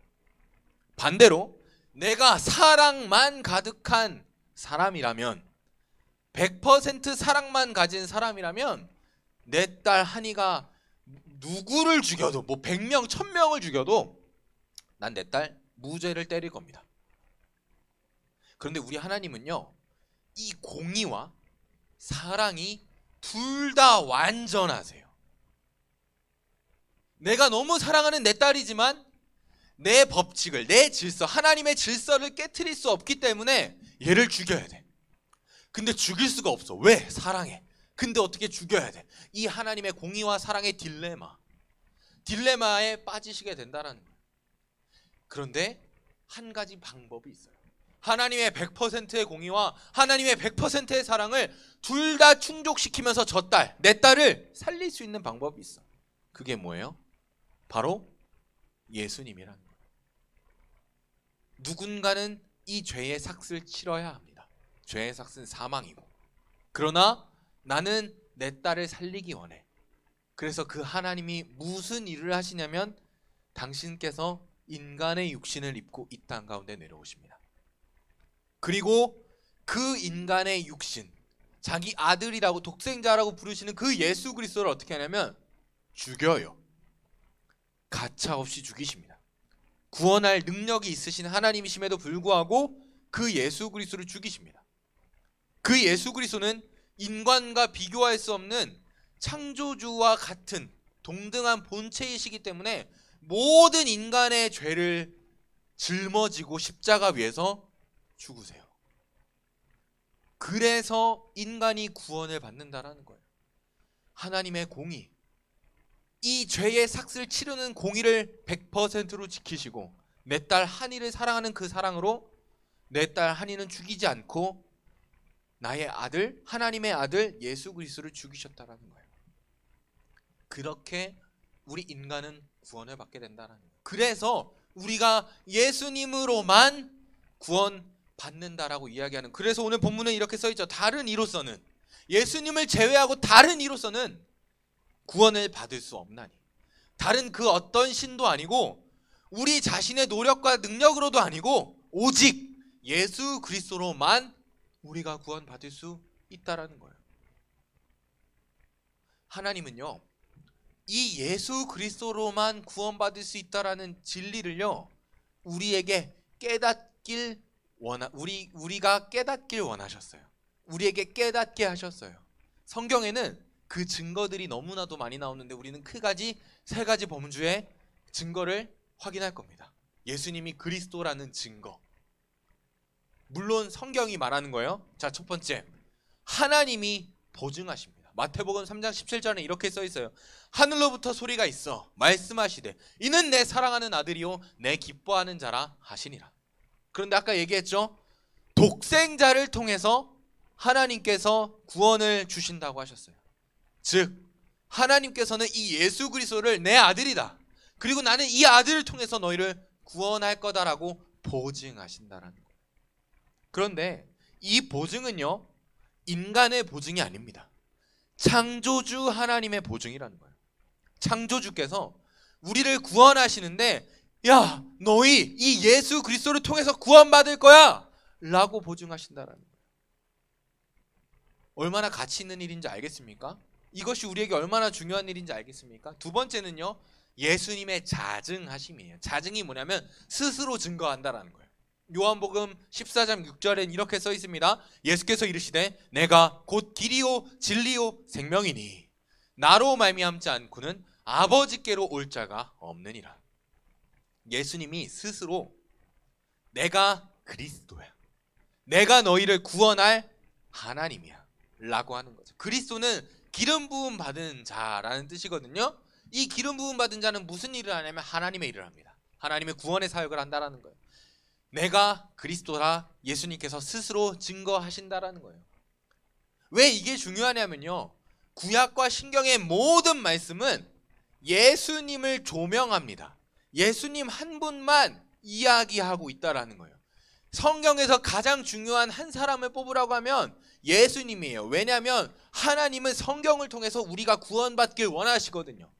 반대로 내가 사랑만 가득한 사람이라면, 100% 사랑만 가진 사람이라면 내 딸 한이가 누구를 죽여도, 뭐 100명, 1000명을 죽여도 난 내 딸 무죄를 때릴 겁니다. 그런데 우리 하나님은요, 이 공의와 사랑이 둘 다 완전하세요. 내가 너무 사랑하는 내 딸이지만 내 법칙을, 내 질서, 하나님의 질서를 깨트릴 수 없기 때문에 얘를 죽여야 돼. 근데 죽일 수가 없어. 왜? 사랑해. 근데 어떻게 죽여야 돼? 이 하나님의 공의와 사랑의 딜레마에 빠지시게 된다는 거예요. 그런데 한 가지 방법이 있어요. 하나님의 100%의 공의와 하나님의 100%의 사랑을 둘 다 충족시키면서 저 딸, 내 딸을 살릴 수 있는 방법이 있어. 그게 뭐예요? 바로 예수님이라는 거예요. 누군가는 이 죄의 삭을 치러야 합니다. 죄의 삭은 사망이고, 그러나 나는 내 딸을 살리기 원해. 그래서 그 하나님이 무슨 일을 하시냐면 당신께서 인간의 육신을 입고 이 땅 가운데 내려오십니다. 그리고 그 인간의 육신, 자기 아들이라고 독생자라고 부르시는 그 예수 그리스도를 어떻게 하냐면 죽여요. 가차없이 죽이십니다. 구원할 능력이 있으신 하나님이심에도 불구하고 그 예수 그리스도를 죽이십니다. 그 예수 그리스도는 인간과 비교할 수 없는 창조주와 같은 동등한 본체이시기 때문에 모든 인간의 죄를 짊어지고 십자가 위에서 죽으세요. 그래서 인간이 구원을 받는다라는 거예요. 하나님의 공의, 이 죄의 삭슬 치르는 공의를 100%로 지키시고 내 딸 한이를 사랑하는 그 사랑으로 내 딸 한이는 죽이지 않고 나의 아들, 하나님의 아들 예수 그리스도를 죽이셨다라는 거예요. 그렇게 우리 인간은 구원을 받게 된다라는 거예요. 그래서 우리가 예수님으로만 구원받는다라고 이야기하는, 그래서 오늘 본문은 이렇게 써있죠. 다른 이로서는, 예수님을 제외하고 다른 이로서는 구원을 받을 수 없나니. 다른 그 어떤 신도 아니고 우리 자신의 노력과 능력으로도 아니고 오직 예수 그리스도로만 우리가 구원받을 수 있다라는 거예요. 하나님은요, 이 예수 그리스도로만 구원받을 수 있다라는 진리를요, 우리에게 우리가 깨닫길 원하셨어요. 우리에게 깨닫게 하셨어요. 성경에는 그 증거들이 너무나도 많이 나오는데 우리는 세 가지 범주의 증거를 확인할 겁니다. 예수님이 그리스도라는 증거. 물론 성경이 말하는 거예요. 자, 첫 번째, 하나님이 보증하십니다. 마태복음 3장 17절에 이렇게 써 있어요. 하늘로부터 소리가 있어 말씀하시되 이는 내 사랑하는 아들이요 내 기뻐하는 자라 하시니라. 그런데 아까 얘기했죠. 독생자를 통해서 하나님께서 구원을 주신다고 하셨어요. 즉 하나님께서는 이 예수 그리스도를 내 아들이다, 그리고 나는 이 아들을 통해서 너희를 구원할 거다라고 보증하신다라는 거예요. 그런데 이 보증은요, 인간의 보증이 아닙니다. 창조주 하나님의 보증이라는 거예요. 창조주께서 우리를 구원하시는데, 야, 너희 이 예수 그리스도를 통해서 구원받을 거야 라고 보증하신다라는 거예요. 얼마나 가치 있는 일인지 알겠습니까? 이것이 우리에게 얼마나 중요한 일인지 알겠습니까? 두 번째는요, 예수님의 자증하심이에요. 자증이 뭐냐면 스스로 증거한다라는 거예요. 요한복음 14장 6절엔 이렇게 써 있습니다. 예수께서 이르시되 내가 곧 길이요 진리요 생명이니 나로 말미암지 않고는 아버지께로 올 자가 없느니라. 예수님이 스스로 내가 그리스도야, 내가 너희를 구원할 하나님이야 라고 하는 거죠. 그리스도는 기름 부음 받은 자라는 뜻이거든요. 이 기름 부음 받은 자는 무슨 일을 하냐면 하나님의 일을 합니다. 하나님의 구원의 사역을 한다라는 거예요. 내가 그리스도라 예수님께서 스스로 증거하신다라는 거예요. 왜 이게 중요하냐면요, 구약과 신경의 모든 말씀은 예수님을 조명합니다. 예수님 한 분만 이야기하고 있다라는 거예요. 성경에서 가장 중요한 한 사람을 뽑으라고 하면 예수님이에요. 왜냐하면 하나님은 성경을 통해서 우리가 구원받길 원하시거든요.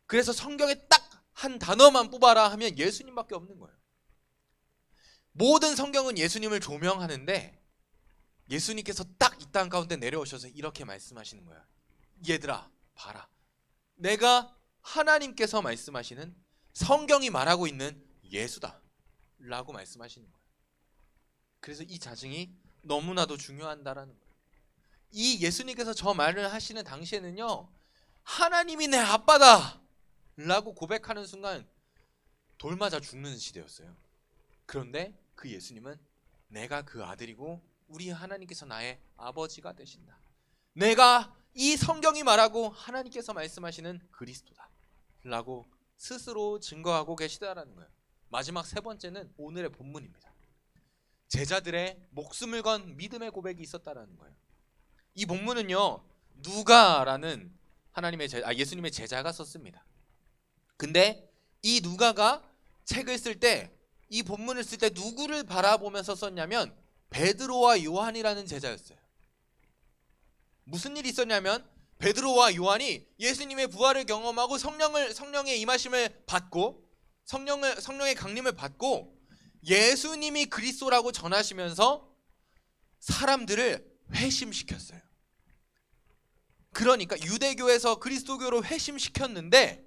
그래서 성경에 딱 한 단어만 뽑아라 하면 예수님밖에 없는 거예요. 모든 성경은 예수님을 조명하는데 예수님께서 딱 이 땅 가운데 내려오셔서 이렇게 말씀하시는 거예요. 얘들아 봐라, 내가 하나님께서 말씀하시는 성경이 말하고 있는 예수다 라고 말씀하시는 거예요. 그래서 이 자증이 너무나도 중요한다라는 거예요. 이 예수님께서 저 말을 하시는 당시에는요, 하나님이 내 아빠다 라고 고백하는 순간 돌 맞아 죽는 시대였어요. 그런데 그 예수님은 내가 그 아들이고 우리 하나님께서 나의 아버지가 되신다, 내가 이 성경이 말하고 하나님께서 말씀하시는 그리스도다 라고 스스로 증거하고 계시다라는 거예요. 마지막 세 번째는 오늘의 본문입니다. 제자들의 목숨을 건 믿음의 고백이 있었다라는 거예요. 이 본문은요, 누가라는 예수님의 제자가 썼습니다. 근데 이 누가가 책을 쓸 때, 이 본문을 쓸 때 누구를 바라보면서 썼냐면 베드로와 요한이라는 제자였어요. 무슨 일이 있었냐면 베드로와 요한이 예수님의 부활을 경험하고 성령의 임하심을 받고 성령의 강림을 받고 예수님이 그리스도라고 전하시면서 사람들을 회심시켰어요. 그러니까 유대교에서 그리스도교로 회심시켰는데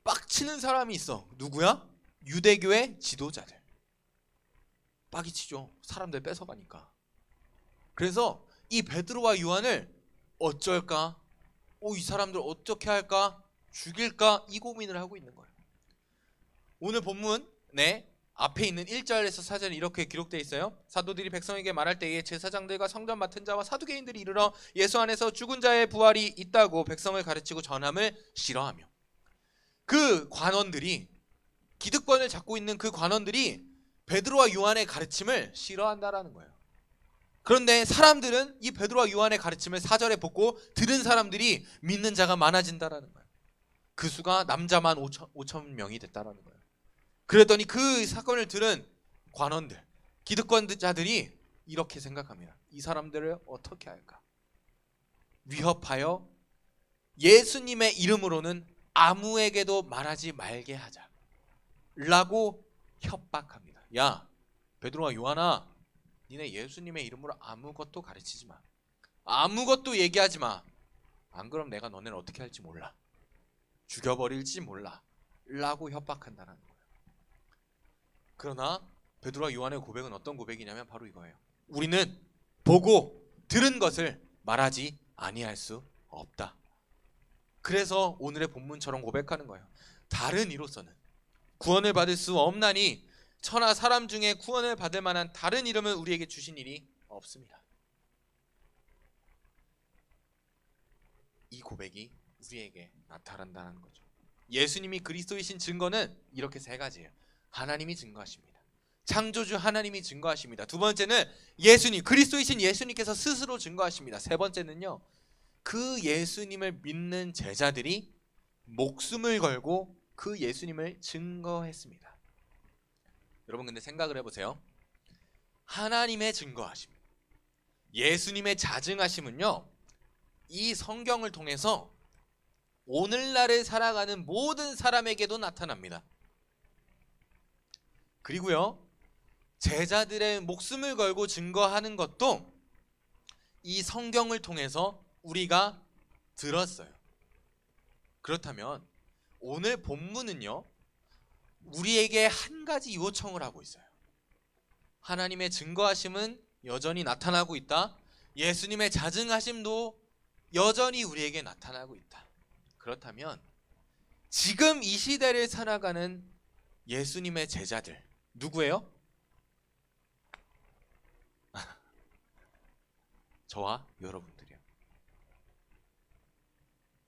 빡치는 사람이 있어. 누구야? 유대교의 지도자들. 빡이 치죠. 사람들 뺏어가니까. 그래서 이 베드로와 요한을 어쩔까? 이 사람들 어떻게 할까? 죽일까? 이 고민을 하고 있는 거예요. 오늘 본문 앞에 있는 1절에서 4절에 이렇게 기록되어 있어요. 사도들이 백성에게 말할 때에 제사장들과 성전 맡은 자와 사두개인들이 이르러 예수 안에서 죽은 자의 부활이 있다고 백성을 가르치고 전함을 싫어하며, 그 관원들이, 기득권을 잡고 있는 그 관원들이 베드로와 요한의 가르침을 싫어한다라는 거예요. 그런데 사람들은 이 베드로와 요한의 가르침을 4절에 보고 들은 사람들이 믿는 자가 많아진다라는 거예요. 그 수가 남자만 5천 명이 됐다라는 거예요. 그랬더니 그 사건을 들은 관원들, 기득권자들이 이렇게 생각합니다. 이 사람들을 어떻게 할까? 위협하여 예수님의 이름으로는 아무에게도 말하지 말게 하자 라고 협박합니다. 야, 베드로와 요한아, 니네 예수님의 이름으로 아무것도 가르치지 마. 아무것도 얘기하지 마. 안 그럼 내가 너네를 어떻게 할지 몰라. 죽여버릴지 몰라 라고 협박한다는 거예요. 그러나 베드로와 요한의 고백은 어떤 고백이냐면 바로 이거예요. 우리는 보고 들은 것을 말하지 아니할 수 없다. 그래서 오늘의 본문처럼 고백하는 거예요. 다른 이로서는 구원을 받을 수 없나니 천하 사람 중에 구원을 받을 만한 다른 이름을 우리에게 주신 일이 없습니다. 이 고백이 우리에게 나타난다는 거죠. 예수님이 그리스도이신 증거는 이렇게 세 가지예요. 하나님이 증거하십니다. 창조주 하나님이 증거하십니다. 두 번째는 예수님, 그리스도이신 예수님께서 스스로 증거하십니다. 세 번째는요, 그 예수님을 믿는 제자들이 목숨을 걸고 그 예수님을 증거했습니다. 여러분 근데 생각을 해보세요. 하나님의 증거하심, 예수님의 자증하심은요, 이 성경을 통해서 오늘날을 살아가는 모든 사람에게도 나타납니다. 그리고요, 제자들의 목숨을 걸고 증거하는 것도 이 성경을 통해서 우리가 들었어요. 그렇다면 오늘 본문은요, 우리에게 한 가지 요청을 하고 있어요. 하나님의 증거하심은 여전히 나타나고 있다. 예수님의 자증하심도 여전히 우리에게 나타나고 있다. 그렇다면 지금 이 시대를 살아가는 예수님의 제자들 누구예요? 저와 여러분들이요.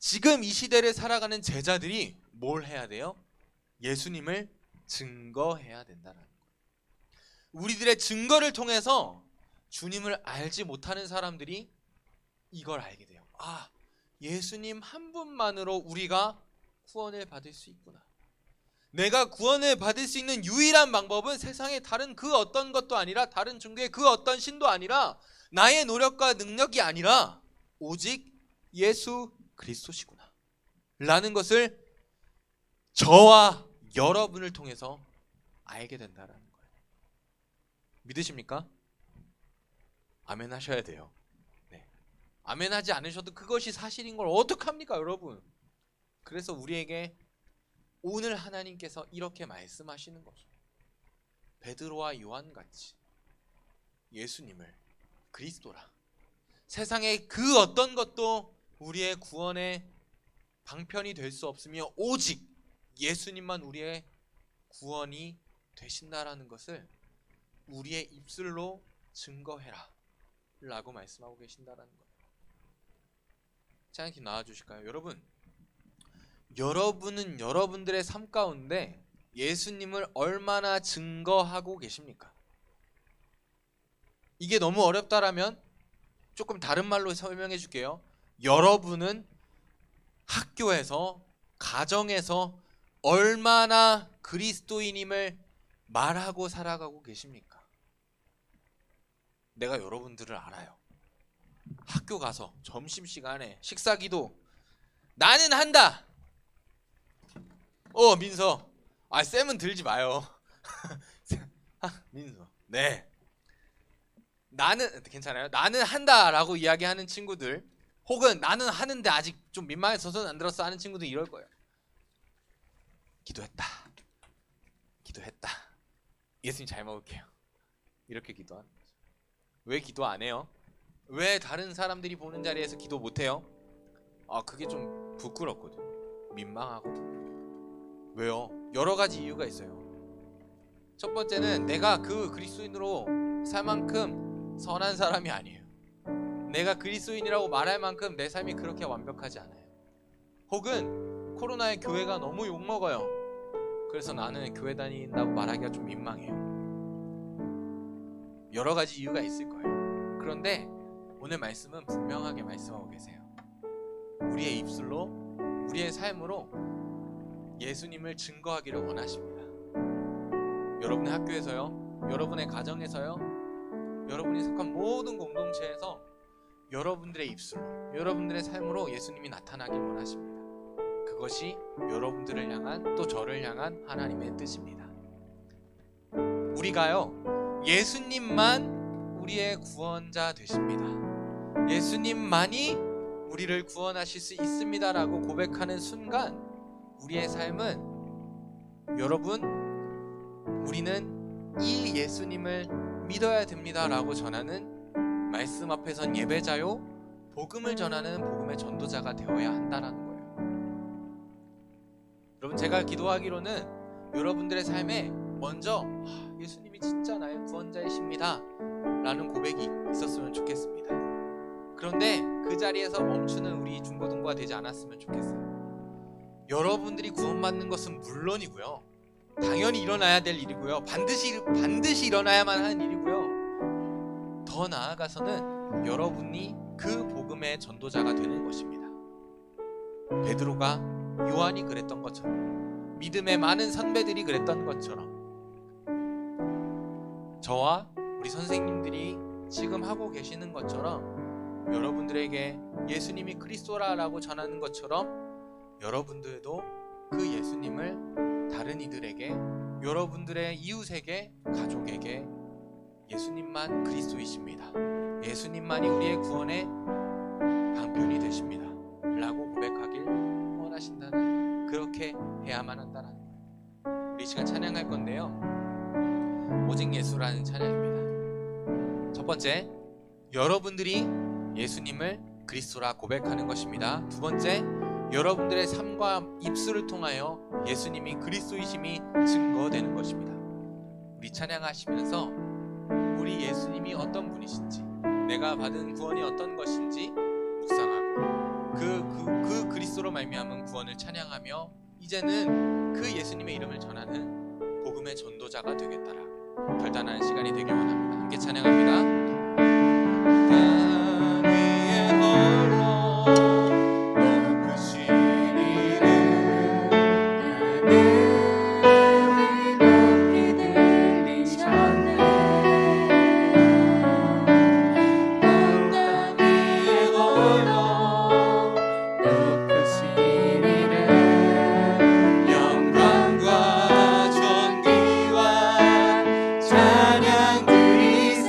지금 이 시대를 살아가는 제자들이 뭘 해야 돼요? 예수님을 증거해야 된다는 거예요. 우리들의 증거를 통해서 주님을 알지 못하는 사람들이 이걸 알게 돼요. 아, 예수님 한 분만으로 우리가 구원을 받을 수 있구나. 내가 구원을 받을 수 있는 유일한 방법은 세상의 다른 그 어떤 것도 아니라, 다른 종교의 그 어떤 신도 아니라, 나의 노력과 능력이 아니라 오직 예수 그리스도시구나 라는 것을 저와 여러분을 통해서 알게 된다는 거예요. 믿으십니까? 아멘 하셔야 돼요. 네. 아멘 하지 않으셔도 그것이 사실인 걸 어떡합니까 여러분? 그래서 우리에게 오늘 하나님께서 이렇게 말씀하시는 거죠. 베드로와 요한같이 예수님을 그리스도라, 세상의 그 어떤 것도 우리의 구원의 방편이 될 수 없으며 오직 예수님만 우리의 구원이 되신다라는 것을 우리의 입술로 증거해라 라고 말씀하고 계신다라는 거예요. 찬양팀 나와주실까요? 여러분은 여러분들의 삶 가운데 예수님을 얼마나 증거하고 계십니까? 이게 너무 어렵다라면 조금 다른 말로 설명해 줄게요. 여러분은 학교에서, 가정에서 얼마나 그리스도인임을 말하고 살아가고 계십니까? 내가 여러분들을 알아요. 학교 가서 점심시간에 식사기도 나는 한다. 민서, 쌤은 들지 마요. 민수. 네. 나는 괜찮아요. 나는 한다라고 이야기하는 친구들, 혹은 나는 하는데 아직 좀 민망해서 손 안 들었어 하는 친구들 이럴 거예요. 기도했다. 예수님 잘 먹을게요. 이렇게 기도하는 거죠. 왜 기도 안 해요? 왜 다른 사람들이 보는 자리에서 기도 못 해요? 그게 좀 부끄럽거든. 민망하거든. 왜요? 여러 가지 이유가 있어요. 첫 번째는 내가 그 그리스도인으로 살 만큼 선한 사람이 아니에요. 내가 그리스도인이라고 말할 만큼 내 삶이 그렇게 완벽하지 않아요. 혹은 코로나에 교회가 너무 욕먹어요. 그래서 나는 교회 다닌다고 말하기가 좀 민망해요. 여러 가지 이유가 있을 거예요. 그런데 오늘 말씀은 분명하게 말씀하고 계세요. 우리의 입술로, 우리의 삶으로 예수님을 증거하기를 원하십니다. 여러분의 학교에서요, 여러분의 가정에서요, 여러분이 속한 모든 공동체에서 여러분들의 입술로, 여러분들의 삶으로 예수님이 나타나길 원하십니다. 그것이 여러분들을 향한, 또 저를 향한 하나님의 뜻입니다. 우리가요, 예수님만 우리의 구원자 되십니다. 예수님만이 우리를 구원하실 수 있습니다라고 고백하는 순간 우리의 삶은, 여러분, 우리는 이 예수님을 믿어야 됩니다라고 전하는, 말씀 앞에 선 예배자요, 복음을 전하는 복음의 전도자가 되어야 한다라는 거예요. 여러분, 제가 기도하기로는 여러분들의 삶에 먼저 예수님이 진짜 나의 구원자이십니다 라는 고백이 있었으면 좋겠습니다. 그런데 그 자리에서 멈추는 우리 중고등부가 되지 않았으면 좋겠어요. 여러분들이 구원받는 것은 물론이고요, 당연히 일어나야 될 일이고요, 반드시 일어나야만 하는 일이고요, 더 나아가서는 여러분이 그 복음의 전도자가 되는 것입니다. 베드로가, 요한이 그랬던 것처럼, 믿음의 많은 선배들이 그랬던 것처럼, 저와 우리 선생님들이 지금 하고 계시는 것처럼, 여러분들에게 예수님이 그리스도라고 전하는 것처럼 여러분들도 그 예수님을 다른 이들에게, 여러분들의 이웃에게, 가족에게 예수님만 그리스도이십니다, 예수님만이 우리의 구원의 방편이 되십니다 라고 고백하길 원하신다는, 그렇게 해야만 한다는 거예요. 우리 시간 찬양할 건데요, 오직 예수라는 찬양입니다. 첫 번째, 여러분들이 예수님을 그리스도라 고백하는 것입니다. 두 번째, 여러분들의 삶과 입술을 통하여 예수님이 그리스도이심이 증거되는 것입니다. 우리 찬양하시면서 우리 예수님이 어떤 분이신지, 내가 받은 구원이 어떤 것인지 묵상하고 그 그리스도로 말미암은 구원을 찬양하며 이제는 그 예수님의 이름을 전하는 복음의 전도자가 되겠다라 결단하는 시간이 되길 원합니다. 함께 찬양합니다. 찬양 드리세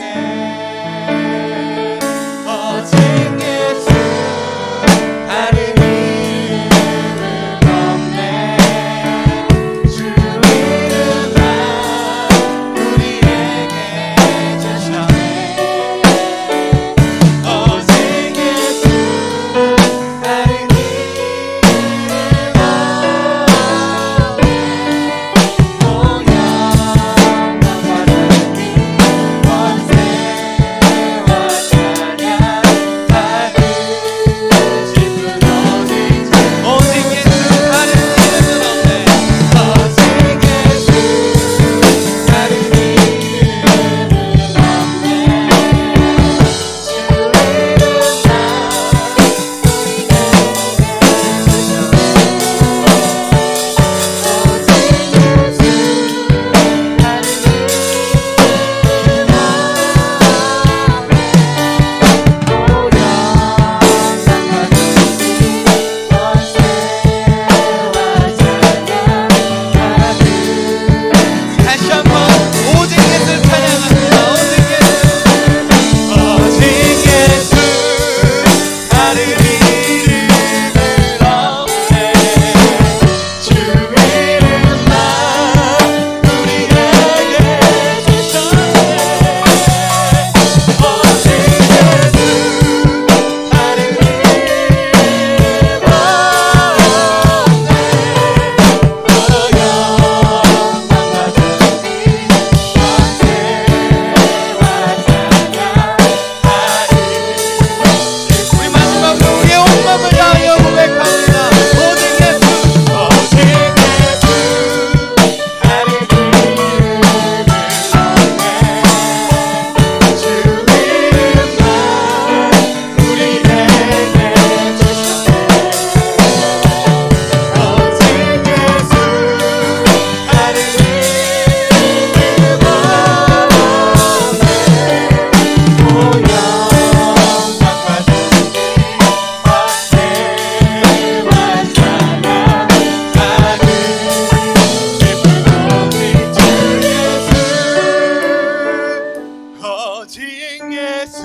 예수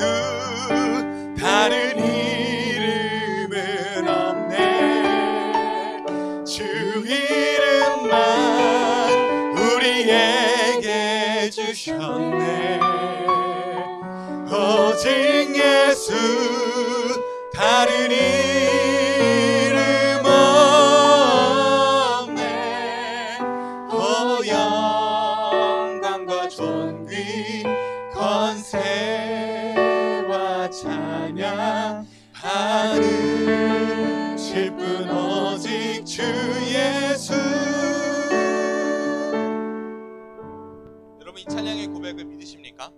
다른 이름은 없네. 주 이름만 우리에게 주셨네. 오직 예수 다른 이름 없네. 오 영광과 존귀 권세와 찬양 받으실 분 오직 주 예수. 여러분 이 찬양의 고백을 믿으십니까?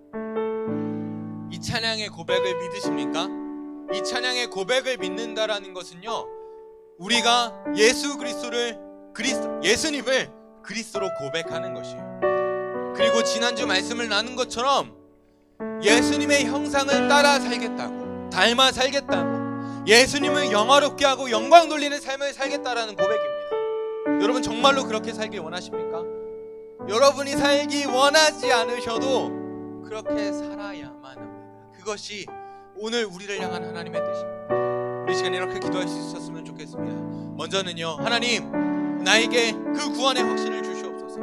이 찬양의 고백을 믿으십니까? 이 찬양의 고백을 믿는다라는 것은요, 우리가 예수님을 그리스도로 고백하는 것이에요. 그리고 지난주 말씀을 나눈 것처럼 예수님의 형상을 따라 살겠다고, 닮아 살겠다고, 예수님을 영화롭게 하고 영광 돌리는 삶을 살겠다라는 고백입니다. 여러분 정말로 그렇게 살기 원하십니까? 여러분이 살기 원하지 않으셔도 그렇게 살아야만 합니다. 그것이 오늘 우리를 향한 하나님의 뜻입니다. 우리 시간에 이렇게 기도할 수 있었으면 좋겠습니다. 먼저는요, 하나님 나에게 그 구원의 확신을 주시옵소서.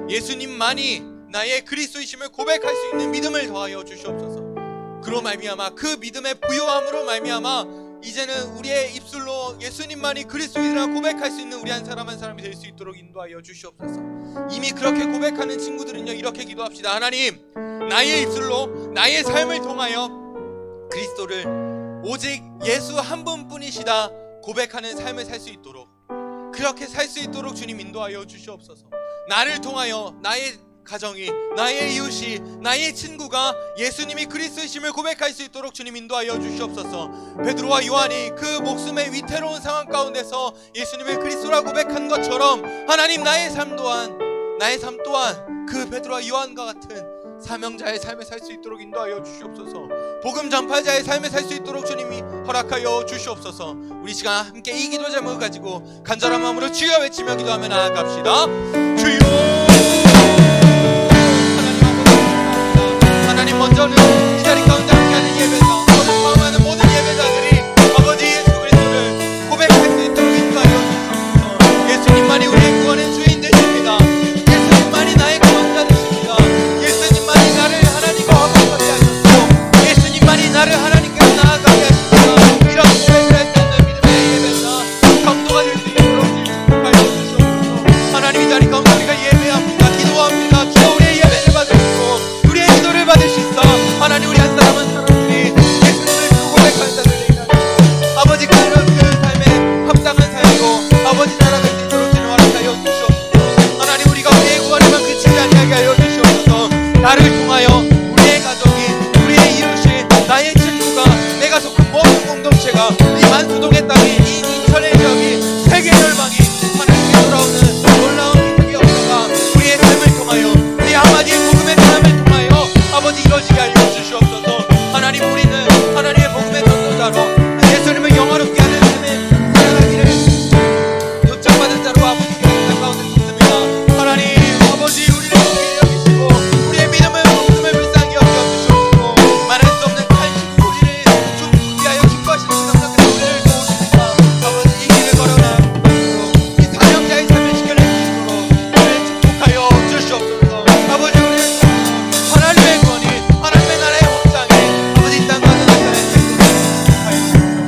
예수님만이 나의 그리스도이심을 고백할 수 있는 믿음을 더하여 주시옵소서. 그로 말미암아 그 믿음의 부요함으로 말미암아 이제는 우리의 입술로 예수님만이 그리스도이라 고백할 수 있는 우리 한 사람 한 사람이 될 수 있도록 인도하여 주시옵소서. 이미 그렇게 고백하는 친구들은요, 이렇게 기도합시다. 하나님 나의 입술로 나의 삶을 통하여 그리스도를 오직 예수 한 분뿐이시다 고백하는 삶을 살 수 있도록, 그렇게 살 수 있도록 주님 인도하여 주시옵소서. 나를 통하여 나의 가정이, 나의 이웃이, 나의 친구가 예수님이 그리스도이심을 고백할 수 있도록 주님 인도하여 주시옵소서. 베드로와 요한이 그 목숨의 위태로운 상황 가운데서 예수님을 그리스도라 고백한 것처럼 하나님 나의 삶 또한 그 베드로와 요한과 같은 사명자의 삶을 살 수 있도록 인도하여 주시옵소서. 복음 전파자의 삶을 살 수 있도록 주님이 허락하여 주시옵소서. 우리 시간 함께 이 기도 제목을 가지고 간절한 마음으로 주여 외치며 기도하며 나아갑시다. 주여. 하나님 먼저는 이 자리 가운데 함께하는 예배자, 오늘 포함하는 모든 예배자들이 아버지 예수 그리스도를 고백할 수 있도록 인도하여 주시옵소서. 예수님만이 우리의 구원의 주인 되십니다. 예수님만이 나의 구원자 되십니다. 예수님만이 나를 하나님과 화목하게 하셨고, 예수님만이 나를 하나님께로 나아가게 하십니다. 이런 고백을 할 수 있는 믿음의 예배자, 성도가 될 수 있도록 축복하여 주시옵소서. 하나님 이 자리 가운데 우리가 예배합니다. 기도합니다. 주여 우리의 예배를 받으시고 우리의 기도를 받으시사 하나님 우리 한 사람 한 사람들이 예수님을 고백할 자들 되게 하시고 아버지 그 삶에 합당한 삶으로 아버지 살아갈 수 있도록 주님 허락하여 주시옵소서. 하나님 우리가 우리의 구원에만 그치지 아니하게 하여 주시옵소서. 나를 통하여 우리의 가족이, 우리의 이웃이, 나의 친구가, 내가 속한 모든 공동체가, 이 만수동의 땅이, 이 인천의 지역이, 세계 열방이 하나님께 돌아오는 놀라운 기적이 없어가 우리의 삶을 통하여, 우리 한마디의 복음의 삶을 통하여 아버지 이루어지게 하여 주시옵소서. 하나님 우리는 하나님의 복음의 전도자로 예수님을 영화롭게 하는 삶에 살아가기를 요청받은 자로 아버지께 기도할 가운데 있습니다. 하나님 아버지 우리를 보게 여기시고 우리의 믿음을 복음을 불쌍히 여겨 주시옵시고 말할 수 없는 탄식으로 우리를 위하여 기뻐하시는 시간과 우리를 도우십니다. 아버지 이 길을 걸어가 이 사명자의 삶을 지켜낼 수 있도록 우리를 축복하여 주시옵소서. 아버지 우리를 하나님의 구원이, 하나님의 나라의 확장이 아버지 이 땅과 하늘 나라의 생명을 축복하여 주시옵소서.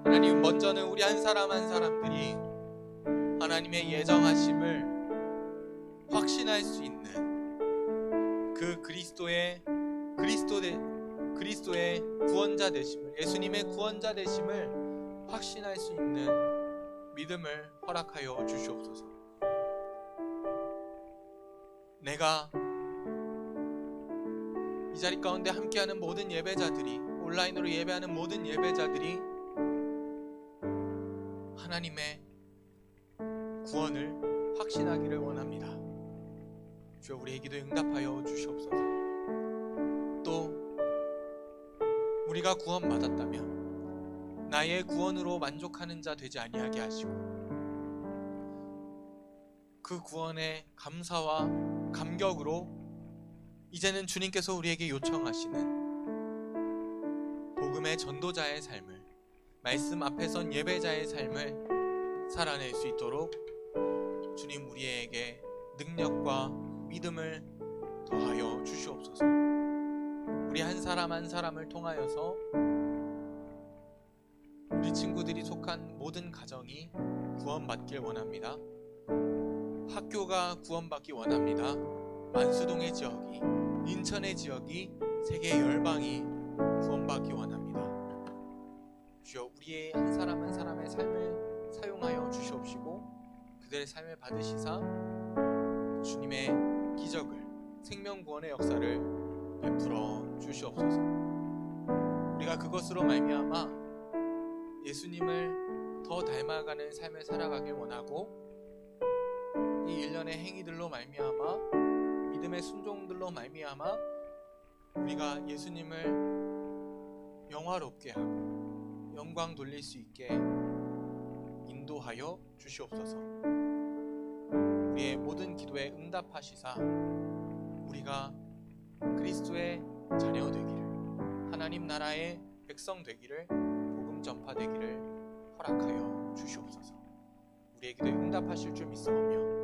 하나님 먼저는 우리 한 사람 한 사람들이 하나님의 예정하심을 확신할 수 있는 그 그리스도의 구원자 되심을, 예수님의 구원자 되심을 확신할 수 있는 믿음을 허락하여 주시옵소서. 내가 이 자리 가운데 함께하는 모든 예배자들이, 온라인으로 예배하는 모든 예배자들이 하나님의 구원을 확신하기를 원합니다. 주여 우리의 기도에 응답하여 주시옵소서. 또 우리가 구원받았다면 나의 구원으로 만족하는 자 되지 아니하게 하시고 그 구원에 감사와 감격으로 이제는 주님께서 우리에게 요청하시는 복음의 전도자의 삶을, 말씀 앞에 선 예배자의 삶을 살아낼 수 있도록 주님 우리에게 능력과 믿음을 더하여 주시옵소서. 우리 한 사람 한 사람을 통하여서 우리 친구들이 속한 모든 가정이 구원받길 원합니다. 학교가 구원받기 원합니다. 만수동의 지역이, 인천의 지역이, 세계 열방이 구원받기 원합니다. 주여, 우리의 한 사람 한 사람의 삶을 사용하여 주시옵시고 그들의 삶을 받으시사 주님의 기적을, 생명구원의 역사를 베풀어 주시옵소서. 우리가 그것으로 말미암아 예수님을 더 닮아가는 삶을 살아가길 원하고, 이 일련의 행위들로 말미암아, 믿음의 순종들로 말미암아 우리가 예수님을 영화롭게 하고 영광 돌릴 수 있게 인도하여 주시옵소서. 우리의 모든 기도에 응답하시사 우리가 그리스도의 자녀 되기를, 하나님 나라의 백성 되기를, 복음 전파되기를 허락하여 주시옵소서. 우리의 기도에 응답하실 줄 믿사오며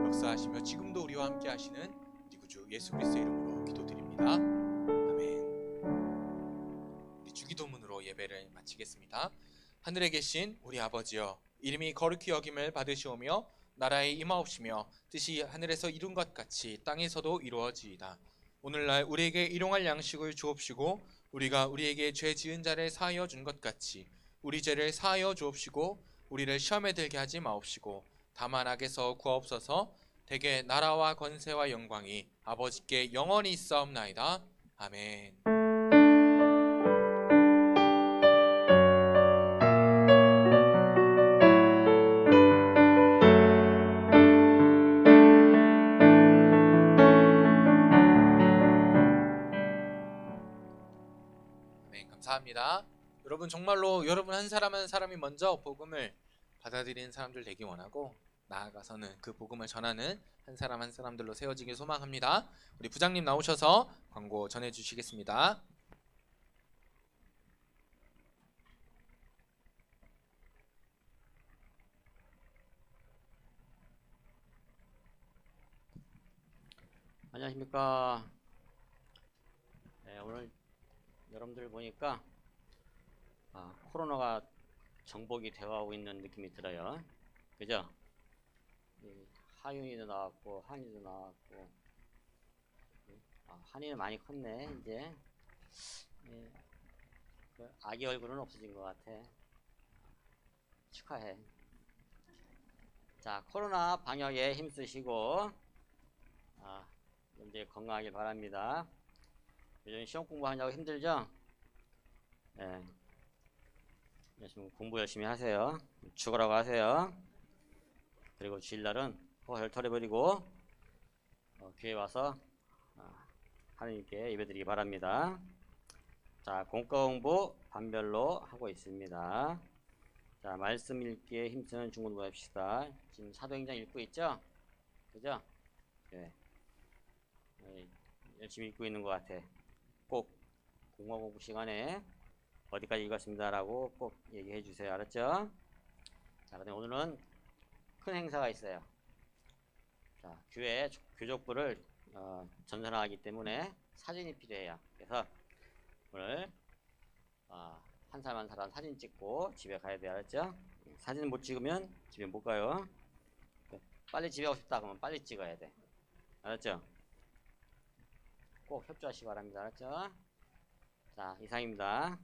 역사하시며 지금도 우리와 함께 하시는 우리 구주 예수 그리스도의 이름으로 기도드립니다. 아멘. 우리 주기도문으로 예배를 마치겠습니다. 하늘에 계신 우리 아버지여, 이름이 거룩히 여김을 받으시오며 나라에 임하옵시며 뜻이 하늘에서 이룬 것 같이 땅에서도 이루어지이다. 오늘날 우리에게 일용할 양식을 주옵시고 우리가 우리에게 죄 지은 자를 사하여 준 것 같이 우리 죄를 사하여 주옵시고 우리를 시험에 들게 하지 마옵시고 다만 악에서 구하옵소서. 대개 나라와 권세와 영광이 아버지께 영원히 있사옵나이다. 아멘. 아멘. 감사합니다. 여러분, 정말로 여러분 한 사람 한 사람이 먼저 복음을 받아들이는 사람들 되기 원하고, 나아가서는 그 복음을 전하는 한 사람 한 사람들로 세워지길 소망합니다. 우리 부장님 나오셔서 광고 전해주시겠습니다. 안녕하십니까. 네, 오늘 여러분들 보니까 코로나가 정복이 되어가고 있는 느낌이 들어요. 그죠? 하윤이도 나왔고 한이도 나왔고, 한이는 많이 컸네 이제. 그 아기 얼굴은 없어진 것 같아. 축하해. 자, 코로나 방역에 힘쓰시고 이제 건강하길 바랍니다. 요즘 시험 공부하느라고 힘들죠? 네. 열심히 공부 열심히 하세요. 죽으라고 하세요. 그리고 주일날은 허혈 털어버리고 교회 와서 하나님께 예배드리기 바랍니다. 자, 공과 공부 반별로 하고 있습니다. 자, 말씀 읽기에 힘쓰는 중공부 합시다. 지금 사도행전 읽고 있죠? 그죠? 네. 열심히 읽고 있는 것 같아. 꼭 공과 공부 시간에 어디까지 읽었습니다라고 꼭 얘기해 주세요. 알았죠? 자, 그다음에 오늘은 큰 행사가 있어요. 자, 교회 교족부를 전산화하기 때문에 사진이 필요해요. 그래서 오늘 한 사람 한 사람 사진 찍고 집에 가야 돼요. 알았죠? 사진 못 찍으면 집에 못 가요. 빨리 집에 가고 싶다 그러면 빨리 찍어야 돼. 알았죠? 꼭 협조하시기 바랍니다. 알았죠? 자, 이상입니다.